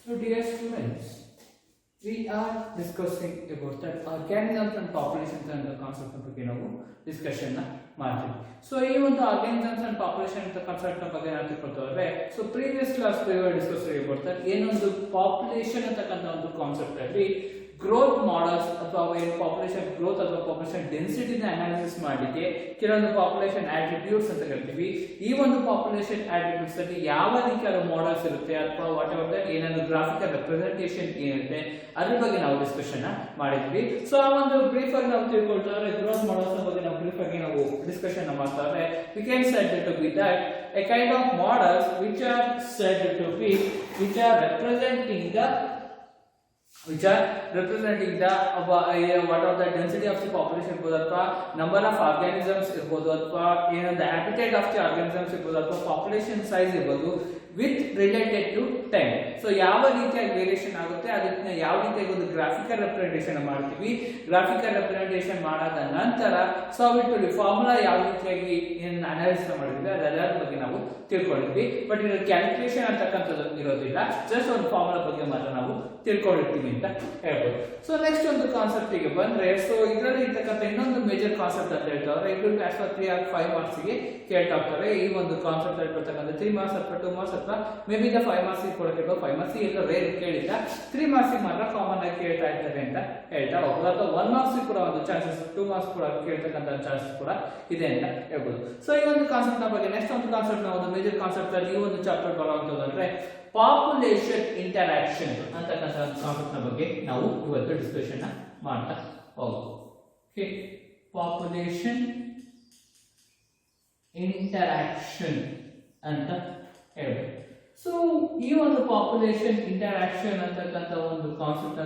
So dear students, we are discussing about that organisms and populations and the concept ಬಗ್ಗೆ ನಾವು discussion ಮಾಡ್ತೀವಿ. So ಈ ಒಂದು organisms and population ಅಂತ concept ಬಗ್ಗೆ ನಾವು ತಿಳ್ಕೊಳ್ತೇವೆ. So previous class discuss about that ಏನೊಂದು ಪಾಪ್ಯುಲೇಷನ್ ಅಂತಕ್ಕಂಥ ಒಂದು ಕಾನ್ಸೆಪ್ಟ್ ಅಲ್ಲಿ ಗ್ರೋತ್ ಮಾಡೆಲ್ಸ್ ಅಥವಾ ಏನು ಪಾಪ್ಯುಲೇಷನ್ ಗ್ರೋತ್ ಅಥವಾ ಪಾಪ್ಯುಲೇಷನ್ ಡೆನ್ಸಿಟಿನ ಅನಾಲಿಸಿಸ್ ಮಾಡಲಿಕ್ಕೆ ಕೆಲವೊಂದು ಪಾಪ್ಯುಲೇಷನ್ ಆಟ್ರಿಬ್ಯೂಟ್ಸ್ ಅಂತ ಕರಿತೀವಿ. ಈ ಒಂದು ಪಾಪ್ಯುಲೇಷನ್ ಆಟ್ರಿಬ್ಯೂಟ್ಸ್ ಅಲ್ಲಿ ಯಾವ ರೀತಿಯಾದ ಮಾಡೆಲ್ಸ್ ಇರುತ್ತೆ ಅಥವಾ ವಾಟ್ ಎವರ್ ದಟ್ ಏನಾದ್ರು ಗ್ರಾಫಿಕಲ್ ರೆಪ್ರೆಸೆಂಟೇಷನ್ ಏನಿರುತ್ತೆ ಅದ್ರ ಬಗ್ಗೆ ನಾವು ಡಿಸ್ಕಷನ್ ಮಾಡಿದ್ವಿ. ಸೊ ಆ ಒಂದು ಬ್ರೀಫ್ ಆಗಿ ನಾವು ತಿಳ್ಕೊಳ್ತಾರೆ ಗ್ರೋತ್ ಮಾಡೆಲ್ಸ್ ಬಗ್ಗೆ ನಾವು ಬ್ರೀಫ್ ಆಗಿ ನಾವು ಡಿಸ್ಕಷನ್ ಮಾಡ್ತಾರೆ. We can said to be that a kind of models which are said to be which are representing the what are the density of the population irbodu athwa number of organisms irbodu athwa the habitat of the organisms irbodu athwa population size irbodu with related to time. So ಯಾವ ರೀತಿಯಾಗಿ variation ಆಗುತ್ತೆ ಅದನ್ನ ಯಾವ ರೀತಿಯಾಗಿ ಒಂದು graphical representation ಮಾಡ್ತೀವಿ. Graphical representation ಮಾಡಾದ ನಂತರ so ಬಿಟ್ಟು ಫಾರ್ಮುಲಾ ಯಾವ ರೀತಿಯಾಗಿ ಏನು ಅನಾಲಿಸಿಸ್ ಮಾಡಿದ್ವಿ ಅದೆಲ್ಲರ ಬಗ್ಗೆ ನಾವು ತಿಳ್ಕೊಂಡಿದ್ವಿ. ಬಟ್ ಇದು ಕ್ಯಾಲ್ಕುಲೇಷನ್ ಅಂತಕ್ಕಂಥದ್ದು ಇರೋದಿಲ್ಲ, ಜಸ್ಟ್ ಒಂದು ಫಾರ್ಮುಲಾ ಬಗ್ಗೆ ಮಾತ್ರ ನಾವು ತಿಳ್ಕೊಂಡಿರ್ತೀವಿ ಅಂತ ಹೇಳ್ಬೋದು. ಸೊ ನೆಕ್ಸ್ಟ್ ಒಂದು ಕಾನ್ಸೆಪ್ಟ್ ಗೆ ಬಂದ್ರೆ ಸೊ ಇದರಲ್ಲಿ ಇರ್ತಕ್ಕಂಥ ಇನ್ನೊಂದು ಮೇಜರ್ ಕಾನ್ಸೆಪ್ಟ್ ಅಂತ ಹೇಳ್ತಾರೆ. ಇದು ಕ್ಲಾಸ್ 3 ಆರ್ 5 ಮಾರ್ಕ್ಸ್ ಗೆ ಕೇಳ್ತಾ ಹೋಗ್ತಾರೆ. ಈ ಒಂದು ಕಾನ್ಸೆಪ್ಟ್ ಹೇಳ್ಕೊಳ್ತಕ್ಕಂಥ 3 ಮಾರ್ಕ್ಸ್ ಅಥವಾ 2 ಮಾರ್ಕ್ಸ್ ಅಥವಾ ಮೇ ಬಿ 5 ಮಾರ್ಕ್ಸ್ ಕೊಡಕ್ಕೆ 5 ಮಾರ್ಕ್ಸ್ ಎಲ್ಲ ರೇರ್ ಕೇಳಿಲ್ಲ, 3 ಮಾರ್ಕ್ಸ್ ಮಾತ್ರ ಕಾಮನ್ ಆಗಿ ಕೇಳ್ತಾ ಇದ್ದಾರೆ ಅಂತ ಹೇಳ್ತಾ ಹೋಗ್ಬೋದು. ಅಥವಾ 1 ಮಾರ್ಕ್ಸ್ ಕೂಡ ಒಂದು ಚಾನ್ಸಸ್ 2 ಮಾರ್ಕ್ಸ್ ಕೂಡ ಕೇಳ್ತಕ್ಕಂಥ ಚಾನ್ಸಸ್ ಕೂಡ ಇದೆ ಅಂತ ಹೇಳ್ಬೋದು. ಸೊ ಈ ಒಂದು ಕಾನ್ಸೆಪ್ಟ್ ನ ಬಗ್ಗೆ ನೆಕ್ಸ್ಟ್ ಒಂದು ಕಾನ್ಸೆಪ್ಟ್ ನ ಒಂದು ಮೇಜರ್ ಕಾನ್ಸೆಪ್ಟ್ ಅಲ್ಲಿ ಈ ಒಂದು ಚಾಪ್ಟರ್ ಬರುವಂತದ್ದು ಅಂದ್ರೆ ಪಾಪ್ಯುಲೇಷನ್ ಇಂಟರಾಕ್ಷನ್ ಅಂತಕ್ಕಂಥ ಕಾನ್ಸೆಪ್ಟ್ ನ ಬಗ್ಗೆ ನಾವು ಇವತ್ತು ಡಿಸ್ಕಷನ್ ಮಾಡ್ತಾ ಹೋಗೋದು. ಓಕೆ, ಪಾಪ್ಯುಲೇಷನ್ ಇಂಟರಾಕ್ಷನ್ ಅಂತ ಹೇಳ್ಬೋದು. ಸೊ ಈ ಒಂದು ಪಾಪ್ಯುಲೇಷನ್ ಇಂಟರಾಕ್ಷನ್ ಅಂತಕ್ಕಂಥ ಒಂದು ಕಾನ್ಸೆಪ್ಟ್ ನ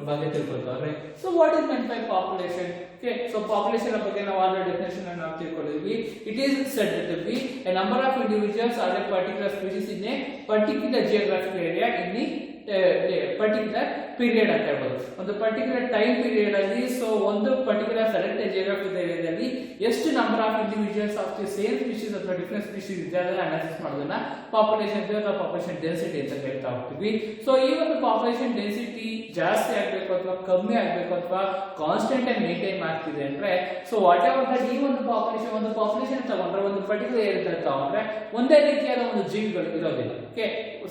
ಬಗ್ಗೆ ತಿಳ್ಕೊಳ್ತಾರೆ. So what is meant by population? Okay, so population ಬಗ್ಗೆ ನಾವು ಆಲ್ರೆಡಿ ಡೆಫಿನೇಷನ್ ಅನ್ನು ನಾವು ತಿಳ್ಕೊಂಡಿದ್ವಿ. It is said to be a number of individuals or a particular species in a particular geographical area in the particular period ಅಂತ ಹೇಳ್ಬೋದು. ಒಂದು particular time period ಅಲ್ಲಿ so ಒಂದು ಪರ್ಟಿಕ್ಯುಲರ್ ಸೆಲೆಕ್ಟ್ ಜಿಯೋಗ್ರಾಫಿಕಲ್ ಏರಿಯಾದಲ್ಲಿ ಎಷ್ಟು number of individuals of the same species ಅಥವಾ different species ಇದೆ ಅದನ್ನ ಅನಾಲಿಸಿಸ್ ಮಾಡೋದನ್ನ ಪಾಪ್ಯುಲೇಷನ್ ಅಥವಾ ಪಾಪ್ಯುಲೇಷನ್ ಡೆನ್ಸಿಟಿ ಅಂತ ಹೇಳ್ತಾ ಹೋಗ್ತೀವಿ. ಸೊ ಈ ಒಂದು ಪಾಪ್ಯುಲೇಷನ್ ಡೆನ್ಸಿಟಿ ಜಾಸ್ತಿ ಆಗ್ಬೇಕು ಅಥವಾ ಕಮ್ಮಿ ಆಗ್ಬೇಕು ಅಥವಾ ಕಾನ್ಸ್ಟೆಂಟ್ ಆಗಿ ಮೇಂಟೈನ್ ಮಾಡ್ತಿದೆ ಅಂದ್ರೆ ಸೊ ವಾಟ್ ಎವರ್ ದಟ್ ಈ ಒಂದು ಪಾಪ್ಯುಲೇಷನ್ ತಗೊಂಡ್ರೆ ಒಂದು ಪರ್ಟಿಕ್ಯುಲರ್ ಏರಿಯಾ ತಗೊಂಡ್ರೆ ಒಂದೇ ರೀತಿಯಾದ ಒಂದು ಜೀವಿಗಳು ಇರೋದಿಲ್ಲ. Okay,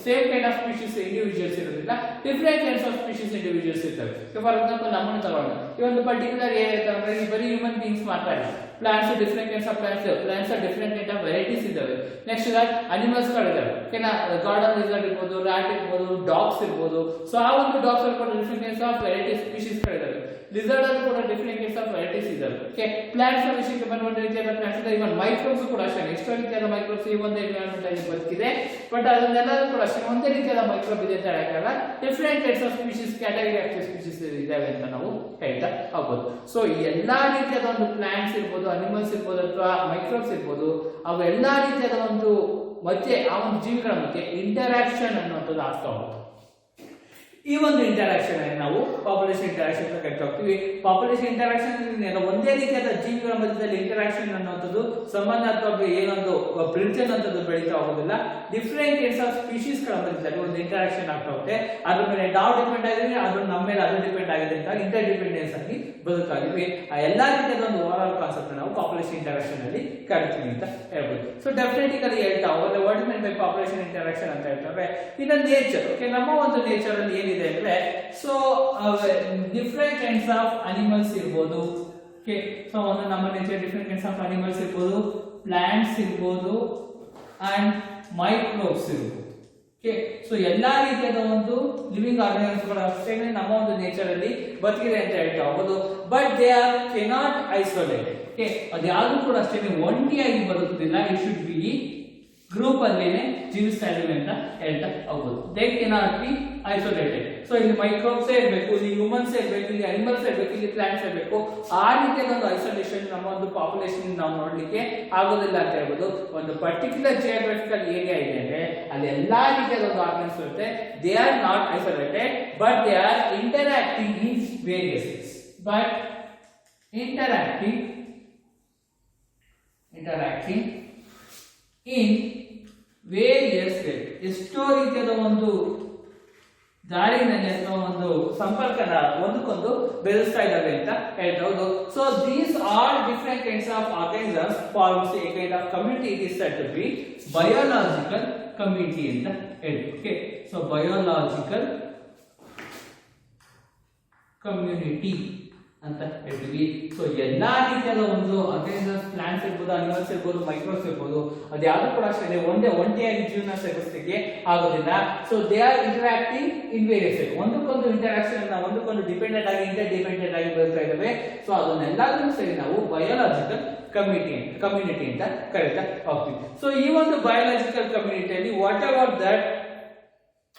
same kind of species individuals ಇರೋದಿಲ್ಲ, different kinds of species individuals ಇರ್ತವೆ. ಫಾರ್ ಎಕ್ಸಾಂಪಲ್ ನಮ್ಮನ್ನು ತಗೊಂಡು ಈ ಒಂದು ಪರ್ಟಿಕ್ಯುಲರ್ ಏರಿಯಾ ತಗೊಂಡ್ರೆ ಬರೀ ಹ್ಯೂಮನ್ ಬೀಯಿಂಗ್ಸ್ ಮಾತ್ರ ಇಲ್ಲ, plants different kinds of plants different kind of varieties ಇದಾವೆ. ನೆಕ್ಸ್ಟ್ ಅನಿಮಲ್ಸ್ ಗಳಿದಾವೆ. ಓಕೆನಾ, ಗಾರ್ಡನ್ ಲಿಸರ್ಡ್ ಇರ್ಬೋದು, ರ್ಯಾಟ್ ಇರ್ಬೋದು, ಡಾಗ್ಸ್ ಇರ್ಬೋದು. ಸೊ ಆ ಒಂದು ಡಾಗ್ಸ್ ಅಲ್ಲಿ ಕೂಡ different kinds of varieties species ಗಳಿದಾವೆ. ಲಿಸರ್ಡ್ ಅಲ್ಲಿ ಕೂಡ ಡಿಫರೆಂಟ್ ಕೈಂಡ್ಸ್ ಆಫ್ ವೆರೈಟೀಸ್ ಇದಾವೆ. ಓಕೆ, ಪ್ಲಾಂಟ್ಸ್ ವಿಷಯಕ್ಕೆ ಬಂದ ಒಂದು ರೀತಿಯಾದ ಪ್ಲಾಂಟ್ಸ್ ಇದೆ. ಇವನ್ ಮೈಕ್ರೋಬ್ಸ್ ಕೂಡ ಅಷ್ಟೇ ಎಷ್ಟೋ ರೀತಿಯಾದ ಮೈಕ್ರೋಬ್ಸ್ ಈ ಒಂದು ಎನ್ವಿರಾನ್ಮೆಂಟ್ ಅಲ್ಲಿ ಬದುಕಿದೆ. ಬಟ್ ಅದನ್ನೆಲ್ಲರೂ ಕೂಡ ಅಷ್ಟೇ ಒಂದೇ ರೀತಿಯಾದ ಮೈಕ್ರೋಬ್ ಇದೆ ಅಂತ ಹೇಳಕ್ಕಾಗಲ್ಲ, different types of species category of species ಇದಾವೆ ಅಂತ ನಾವು ಹೇಳ್ತಾ ಹೋಗ್ಬೋದು. ಸೊ ಈ ಎಲ್ಲಾ ರೀತಿಯಾದ ಒಂದು ಪ್ಲಾಂಟ್ಸ್ ಇರ್ಬೋದು, ಅನಿಮಲ್ಸ್ ಇರ್ಬೋದು ಅಥವಾ ಮೈಕ್ರೋಬ್ಸ್ ಇರ್ಬೋದು, ಅವು ಎಲ್ಲಾ ರೀತಿಯಾದ ಒಂದು ಮಧ್ಯೆ ಆ ಒಂದು ಜೀವಿಗಳ ಮಧ್ಯೆ ಇಂಟರಾಕ್ಷನ್ ಅನ್ನುವಂಥದ್ದು ಆಗ್ತಾ ಹೋಗುತ್ತೆ. ಈ ಒಂದು ಇಂಟರಾಕ್ಷನ್ ನಾವು ಪಾಪ್ಯುಲೇಷನ್ ಇಂಟರಾಕ್ಷನ್ ಅಂತ ಕರಿತಾ ಹೋಗ್ತೀವಿ. ಪಾಪ್ಯುಲೇಷನ್ ಇಂಟರಾಕ್ಷನ್ ಒಂದೇ ರೀತಿಯಾದ ಜೀವಿಗಳ ಮಧ್ಯದಲ್ಲಿ ಇಂಟರಾಕ್ಷನ್ ಅನ್ನುವಂಥದ್ದು ಸಂಬಂಧ ಅಥವಾ ಏನೊಂದು ಬ್ರಿಡ್ಜ್ ಅನ್ನೋದು ಬೆಳೀತಾ ಹೋಗೋದಿಲ್ಲ. ಡಿಫರೆಂಟ್ ಟೈಪ್ಸ್ ಆಫ್ ಸ್ಪೀಷೀಸ್ ಗಳ ಮಧ್ಯದಲ್ಲಿ ಒಂದು ಇಂಟರಾಕ್ಷನ್ ಆಗ್ತಾ ಹೋಗುತ್ತೆ. ಅದ್ರ ಮೇಲೆ ನಾವು ಡಿಪೆಂಡ್ ಆಗಿದ್ವಿ, ಅದ್ರ ನಮ್ಮ ಮೇಲೆ ಅದು ಡಿಪೆಂಡ್ ಆಗಿದೆ ಅಂತ ಇಂಟರ್ ಡಿಪೆಂಡೆನ್ಸ್ ಆಗಿ ಬದುಕಾಗಿದ್ವಿ. ಆ ಎಲ್ಲಾ ರೀತಿಯಾದ ಒಂದು ಓವರ್ ಆಲ್ ಕಾನ್ಸೆಪ್ಟ್ ನಾವು ಪಾಪ್ಯುಲೇಷನ್ ಇಂಟರಾಕ್ಷನ್ ಅಲ್ಲಿ ಕರಿತೀವಿ ಅಂತ ಹೇಳ್ಬೋದು. ಸೊ ಡೆಫಿನೆಟಿಕಲಿ ಹೇಳ್ತಾ ಹೋದ್ರೆ what is meant by population interaction ಅಂತ ಹೇಳ್ತಾರೆ ಇನ್ ನೇಚರ್. ಓಕೆ, ನಮ್ಮ ಒಂದು ನೇಚರ್ ಅಲ್ಲಿ ಏನಿದೆ ಅಂದ್ರೆ so different kinds of animals ಇರ್ಬೋದು. ಓಕೆ, ಸೊ ಒಂದು ನಮ್ಮ nature different kinds of animals ಇರ್ಬೋದು, ಪ್ಲಾಂಟ್ಸ್ ಇರ್ಬೋದು ಅಂಡ್ ಮೈಕ್ರೋಬ್ಸ್ ಇರ್ಬೋದು. ಓಕೆ, ಸೊ ಎಲ್ಲಾ ರೀತಿಯಾದ ಒಂದು ಲಿವಿಂಗ್ ಆರ್ಗನಿಸಮ್ಸ್ ಗಳು ಅಷ್ಟೇ ನಮ್ಮ ಒಂದು ನೇಚರ್ ಅಲ್ಲಿ ಬದುಕಿದೆ ಅಂತ ಹೇಳ್ತಾ ಹೋಗೋದು. But they are cannot isolated. Okay, ಅದ್ಯಾವುದು ಕೂಡ ಅಷ್ಟೇ ಒಂಟಿಯಾಗಿ ಬದುಕುದಿಲ್ಲ. ಇಟ್ ಶುಡ್ ಬಿ ಗ್ರೂಪ್ ಅಲ್ಲಿನೇ ಜೀವಿಸ್ತಾ ಇದೀವಿ ಅಂತ ಹೇಳ್ತಾ ಹೋಗ್ಬೋದು. They cannot be isolated. So ಇಲ್ಲಿ ಮೈಕ್ರೋಬ್ಸ್ ಇರಬೇಕು, ಇಲ್ಲಿ ಹ್ಯೂಮನ್ಸ್ ಇರಬೇಕು, ಇಲ್ಲಿ ಅನಿಮಲ್ಸ್ ಇರಬೇಕು, ಇಲ್ಲಿ ಪ್ಲಾಂಟ್ಸ್ ಇರಬೇಕು. ಆ ರೀತಿಯಾದ ಒಂದು ಐಸೋಲೇಷನ್ ನಮ್ಮ ಒಂದು ಪಾಪ್ಯುಲೇಷನ್ ನಾವು ನೋಡ್ಲಿಕ್ಕೆ ಆಗೋದಿಲ್ಲ ಅಂತ ಹೇಳ್ಬೋದು. ಒಂದು ಪರ್ಟಿಕ್ಯುಲರ್ ಜಿಯೋಗ್ರಾಫಿಕಲ್ ಏರಿಯಾ ಇದೆ ಅಂದ್ರೆ ಅಲ್ಲಿ ಎಲ್ಲಾ ರೀತಿಯಾದ ಒಂದು ಆರ್ಗನ್ಸ್ ಇರುತ್ತೆ. They are not isolated but they R interacting in various but interacting in various ways. ಎಷ್ಟೋ ರೀತಿಯಾದ ಒಂದು ಗಾಳಿನಲ್ಲಿ ಅಥವಾ ಒಂದು ಸಂಪರ್ಕದ ಒಂದಕ್ಕೊಂದು ಬೆರೆಸ್ತಾ ಇದ್ದಾವೆ ಅಂತ ಹೇಳ್ಬಹುದು. So these all different kinds of organisms forms a kind of community. It is said to be biological community ಅಂತ ಹೇಳಿ. ಓಕೆ, ಸೊ ಬಯೋಲಾಜಿಕಲ್ ಕಮ್ಯುನಿಟಿ ಅಂತ ಹೇಳ್ತೀವಿ. ಸೊ ಎಲ್ಲಾ ರೀತಿಯಾದ ಒಂದು ಆರ್ಗನಿಸಮ್ಸ್, ಪ್ಲಾಂಟ್ಸ್ ಇರ್ಬೋದು, ಅನಿಮಲ್ಸ್ ಇರ್ಬೋದು, ಮೈಕ್ರೋಬ್ಸ್ ಇರ್ಬೋದು, ಅದ್ಯಾವುದು ಕೂಡ ಅಷ್ಟೇ ಒಂಟಿಯಾಗಿ ಜೀವನ ಸಾಗಿಸಲಿಕ್ಕೆ ಆಗೋದಿಲ್ಲ. So they are interacting in various way. ಒಂದಕ್ಕೊಂದು ಇಂಟರಾಕ್ಷನ್, ಒಂದಕ್ಕೊಂದು ಡಿಪೆಂಡೆಂಟ್ ಆಗಿ ಇಂಟರ್ ಡಿಪೆಂಡೆಂಟ್ ಆಗಿ ಬರ್ತಾ ಇದ್ದಾವೆ. ಸೊ ಅದನ್ನೆಲ್ಲದನ್ನು ಸರಿ ನಾವು ಬಯೋಲಾಜಿಕಲ್ ಕಮ್ಯುನಿಟಿ ಅಂತ ಕರೀತಾ ಹೋಗ್ತೀವಿ. ಸೊ ಈ ಒಂದು ಬಯೋಲಾಜಿಕಲ್ ಕಮ್ಯುನಿಟಿಯಲ್ಲಿ ವಾಟ್ ಎವರ್ ದಟ್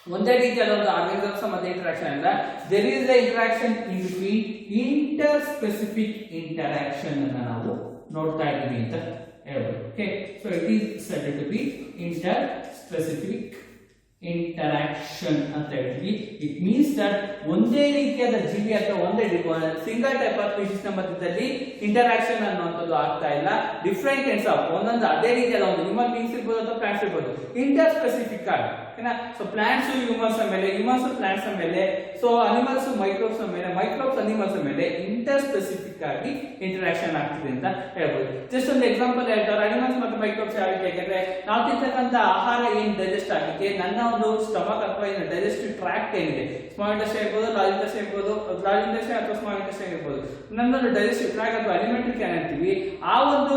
ಒಂದೇ ರೀತಿಯಾದ ಒಂದು ಆರ್ಗನಿಸಮ್ಸ್ ಮತ್ತೆ ಇಂಟರಾಕ್ಷನ್ ಅಲ್ಲ, there is the interaction in between interspecific interaction ಅನ್ನು ನಾವು ನೋಡ್ತಾ ಇದ್ದೀವಿ ಅಂತ ಹೇಳ್ಬೋದು. Okay, so it is said to be interspecific interaction ಅಂತ ಹೇಳ್ತೀವಿ. ಇಟ್ ಮೀನ್ಸ್ ದಟ್ ಒಂದೇ ರೀತಿಯಾದ ಜೀವಿ ಅಥವಾ ಒಂದೇ ಸಿಂಗಲ್ ಟೈಪ್ ಆಫ್ ಸ್ಪೀಶೀಸ್ ನ ಮಧ್ಯದಲ್ಲಿ ಇಂಟರಾಕ್ಷನ್ ಅನ್ನುವಂಥದ್ದು ಆಗ್ತಾ ಇಲ್ಲ. ಡಿಫ್ರೆಂಟ್ ಕೈಂಡ್ಸ್ ಆಫ್ ಒಂದೊಂದು ಅದೇ ರೀತಿಯಾದ ಒಂದು ಹ್ಯೂಮನ್ ಬೀಯಿಂಗ್ಸ್ ಇರ್ಬೋದು ಅಥವಾ ಪ್ಲಾಂಟ್ಸ್ ಇರ್ಬೋದು, ಇಂಟರ್ ಸ್ಪೆಸಿಫಿಕ್ ಆಗಿ. ಸೊ ಪ್ಲಾಂಟ್ಸ್ ಹ್ಯೂಮನ್ಸ್ ಮೇಲೆ, ಹ್ಯೂಮನ್ಸ್ ಪ್ಲಾಂಟ್ಸ್ ಮೇಲೆ, ಸೊ ಅನಿಮಲ್ಸ್ ಮೈಕ್ರೋಬ್ಸ್ ಮೇಲೆ, ಮೈಕ್ರೋಬ್ಸ್ ಅನಿಮಲ್ಸ್ ಮೇಲೆ ಇಂಟರ್ ಸ್ಪೆಸಿಫಿಕ್ ಆಗಿ ಇಂಟರಾಕ್ಷನ್ ಆಗ್ತಿದೆ ಅಂತ ಹೇಳ್ಬೋದು. ಜಸ್ಟ್ ಒಂದು ಎಕ್ಸಾಂಪಲ್ ಹೇಳ್ತಾರೆ, ಅನಿಮಲ್ಸ್ ಮತ್ತು ಮೈಕ್ರೋಬ್ಸ್ ಯಾವ ರೀತಿ ಯಾಕಂದ್ರೆ ನಾವು ತಿಂತಕ್ಕಂಥ ಆಹಾರ ಏನ್ ಡೈಜೆಸ್ಟ್ ಆಗಲಿಕ್ಕೆ ನನ್ನ ಒಂದು ಸ್ಟಮಕ್ ಅಥವಾ ಏನು ಡೈಜೆಸ್ಟಿವ್ ಟ್ರ್ಯಾಕ್ಟ್ ಏನಿದೆ, ಸ್ಮಾಲ್ ಇಂಟೆಸ್ಟೈನ್ ಇರ್ಬೋದು, ಲಾರ್ಜ್ ಇಂಟೆಸ್ಟೈನ್ ಇರ್ಬೋದು, ಲಾರ್ಜ್ ಇಂಟೆಸ್ಟೈನ್ ಅಥವಾ ಸ್ಮಾಲ್ ಇಂಟೆಸ್ಟೈನ್ ಇರ್ಬೋದು, ನನ್ನೊಂದು ಡೈಜೆಸ್ಟಿವ್ ಟ್ರ್ಯಾಕ್ಟ್ ಅಥವಾ ಅಲಿಮೆಂಟರಿ ಕ್ಯಾನ್ ಅಂತೀವಿ. ಆ ಒಂದು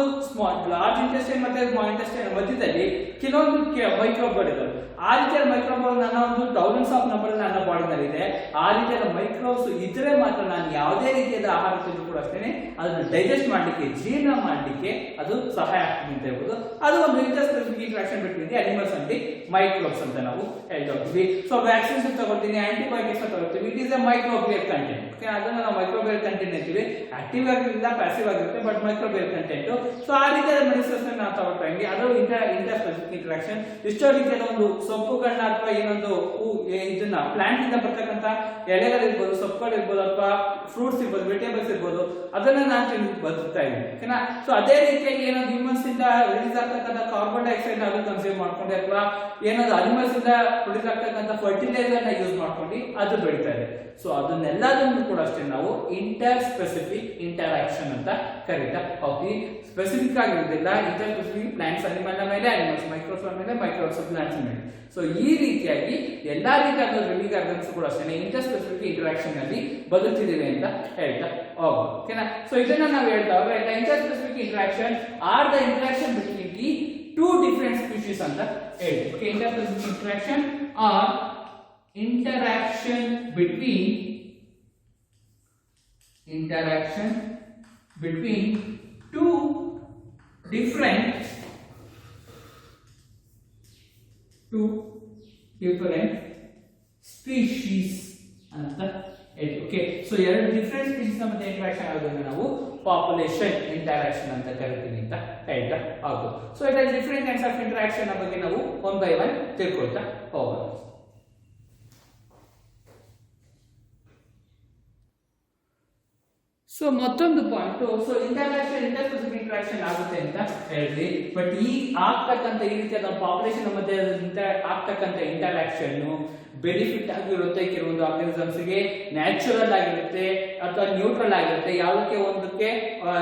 ಲಾರ್ಜ್ ಇಂಟೆಸ್ಟೈನ್ ಮತ್ತೆ ಸ್ಮಾಲ್ ಇಂಟೆಸ್ಟೈನ್ ಮಧ್ಯದಲ್ಲಿ ಕೆಲವೊಂದು ಮೈಕ್ರೋಬ್ಗಳಿದ್ದಾವೆ. ಆ ರೀತಿಯ ಮೈಕ್ರೋಬ್ ನನ್ನ ಒಂದು ಥೌಸಂಡ್ಸ್ ಆಫ್ ನಂಬರ್ ನನ್ನ ಬಾಡಿನಲ್ಲಿ ಇದೆ. ಆ ರೀತಿಯಾದ ಮೈಕ್ರೋಬ್ಸ್ ಇದ್ರೆ ಮಾತ್ರ ನಾನು ಯಾವುದೇ ರೀತಿಯಾದ ಆಹಾರ ತಿಂದು ಕೂಡ ಅಷ್ಟೇ ಅದನ್ನು ಡೈಜೆಸ್ಟ್ ಮಾಡಲಿಕ್ಕೆ, ಜೀರ್ಣ ಮಾಡಲಿಕ್ಕೆ ಅದು ಸಹಾಯ ಆಗ್ತದೆ ಅಂತ ಹೇಳ್ಬೋದು. ಅದು ಒಂದು inter specific interaction between animals and microbes ಅಂತ ನಾವು ಹೇಳ್ತಾ ಹೋಗ್ತೀವಿ. ಸೊ ವ್ಯಾಕ್ಸಿನ್ಸ್ ತಗೊಳ್ತೀನಿ, ಆಂಟಿಬಯೋಟಿಕ್ಸ್ ತಗೊಳ್ತೀವಿ, it is A microbial content. ಅದನ್ನ ನಾವು ಮೈಕ್ರೋಬಿಯಲ್ ಕಂಟೆಂಟ್ ಅಂತೀವಿ. ಆಕ್ಟಿವ್ ಆಗಿರಲಿಲ್ಲ, ಪ್ಯಾಸಿವ್ ಆಗಿರುತ್ತೆ, ಬಟ್ ಮೈಕ್ರೋಬಿಯಲ್ ಕಂಟೆಂಟ್. ಸೊ ಆ ರೀತಿಯಾದ ಮೆಡಿಸಿನ್ಸ್ ನಾವು ತಗೊಳ್ತಾ ಇದ್ದೀವಿ, ಅದು ಇಂಟರ್ ಸ್ಪೆಸಿಫಿಕ್ ಇಂಟರಾಕ್ಷನ್. ಇಷ್ಟೋ ರೀತಿಯಾದ ಒಂದು ಸೊಪ್ಪುಗಳನ್ನ ಅಥವಾ ಏನೊಂದು ಇದನ್ನ ಪ್ಲಾಂಟ್ ಇಂದ ಬರ್ತಕ್ಕಂಥ ಎಲೆಗಳಿರ್ಬೋದು, ಸೊಪ್ಪುಗಳಿರ್ಬೋದು, ಅಥವಾ ಫ್ರೂಟ್ಸ್ ಇರ್ಬೋದು, ವೆಜಿಟೇಬಲ್ಸ್ ಇರ್ಬೋದು, ಅದನ್ನ ನಾನು ತಿಂದು ಬದುಕ್ತಾ ಇದ್ದೀನಿ. ಓಕೆನಾ? ಸೊ ಅದೇ ರೀತಿಯಾಗಿ ಏನಾದ್ರು ಹ್ಯೂಮನ್ಸ್ ಇಂದ ರಿಲೀಸ್ ಆಗ್ತಕ್ಕಂಥ ಕಾರ್ಬನ್ ಡೈಆಕ್ಸೈಡ್ ಅದು ಕನ್ಸ್ಯೂಮ್ ಮಾಡ್ಕೊಂಡು, ಅಥವಾ ಏನಾದ್ರು ಅನಿಮಲ್ಸ್ ಇಂದ ಪ್ರೊಡ್ಯೂಸ್ ಆಗ್ತಕ್ಕಂಥ ಫರ್ಟಿಲೈಸರ್ ನ ಯೂಸ್ ಮಾಡ್ಕೊಂಡು ಅದು ಬೆಳೀತಾ ಇದೆ. ಸೊ ಅದನ್ನೆಲ್ಲದನ್ನು ಕೂಡ ಅಷ್ಟೇ ನಾವು ಇಂಟರ್ ಸ್ಪೆಸಿಫಿಕ್ ಇಂಟರಾಕ್ಷನ್ ಅಂತ ಕರೀತಾ ಹೋಗ್ತೀವಿ. ಸ್ಪೆಸಿಫಿಕ್ ಆಗಿರೋದಿಲ್ಲ, ಇಂಟರ್ ಸ್ಪೆಸಿಫಿಕ್ ಪ್ಲಾಂಟ್ಸ್ ಅನಿಮಲ್ ಮೇಲೆ, ಅನಿಮಲ್ಸ್ ಮೈಕ್ರೋಬ್ಸ್ ಮೇಲೆ, ಮೈಕ್ರೋಬ್ಸ್ ಪ್ಲಾಂಟ್ಸ್ ಮೇಲೆ. ಸೊ ಈ ರೀತಿಯಾಗಿ ಎಲ್ಲಾ ರೀತಿಯಾದ ಲಿವಿಂಗ್ ಆರ್ಗನ್ಸ್ ಕೂಡ ಅಷ್ಟೇ ಇಂಟರ್ ಸ್ಪೆಸಿಫಿಕ್ ಇಂಟರಾಕ್ಷನ್ ಅಲ್ಲಿ ಬದುಕ್ತಿದ್ದೇವೆ ಅಂತ ಹೇಳ್ತಾ ಹೋಗ್ಬೋದು. ಓಕೆನಾ? ಸೊ ಇದನ್ನ ನಾವು ಹೇಳ್ತಾ ಹೋದ್ರೆ interspecific interaction are the interaction between the two different species ಅಂತ ಹೇಳಿ. Okay, interspecific interaction are interaction between two different species ಅಂತ ಹೇಳಿ. ಓಕೆ, ಸೊ ಎರಡು ಡಿಫರೆಂಟ್ ಸ್ಪೀಶೀಸ್ ಮತ್ತೆ ಇಂಟರಾಕ್ಷನ್ ಆಗೋದನ್ನ ನಾವು ಪಾಪ್ಯುಲೇಷನ್ ಇಂಟರಾಕ್ಷನ್ ಅಂತ ಕರಿತೀವಿ ಅಂತ ಹೇಳ್ತಾ ಆಗ್ಬೋದು. ಸೊ ಇದರ ಡಿಫರೆಂಟ್ ಕೈಂಡ್ಸ್ ಆಫ್ ಇಂಟರಾಕ್ಷನ್ ಬಗ್ಗೆ ನಾವು ಒನ್ ಬೈ ಒನ್ ತಿಳ್ಕೊಳ್ತಾ ಹೋಗೋಣ. ಸೊ ಮತ್ತೊಂದು point, so inter specific interaction ಆಗುತ್ತೆ ಅಂತ ಹೇಳಿದ್ವಿ. ಬಟ್ ಈ ಆಗ್ತಕ್ಕಂಥ ಈ ರೀತಿಯಾದ ಪಾಪ್ಯುಲೇಷನ್ ಮಧ್ಯೆ ಆಗ್ತಕ್ಕಂಥ ಇಂಟರಾಕ್ಷನ್ ಬೆನಿಫಿಟ್ ಆಗಿರುತ್ತೆ ಕೆಲವೊಂದು ಆರ್ಗನಿಸಮ್ಸ್ ಗೆ, ನ್ಯಾಚುರಲ್ ಆಗಿರುತ್ತೆ ಅಥವಾ ನ್ಯೂಟ್ರಲ್ ಆಗಿರುತ್ತೆ. ಯಾವುದಕ್ಕೆ ಒಂದಕ್ಕೆ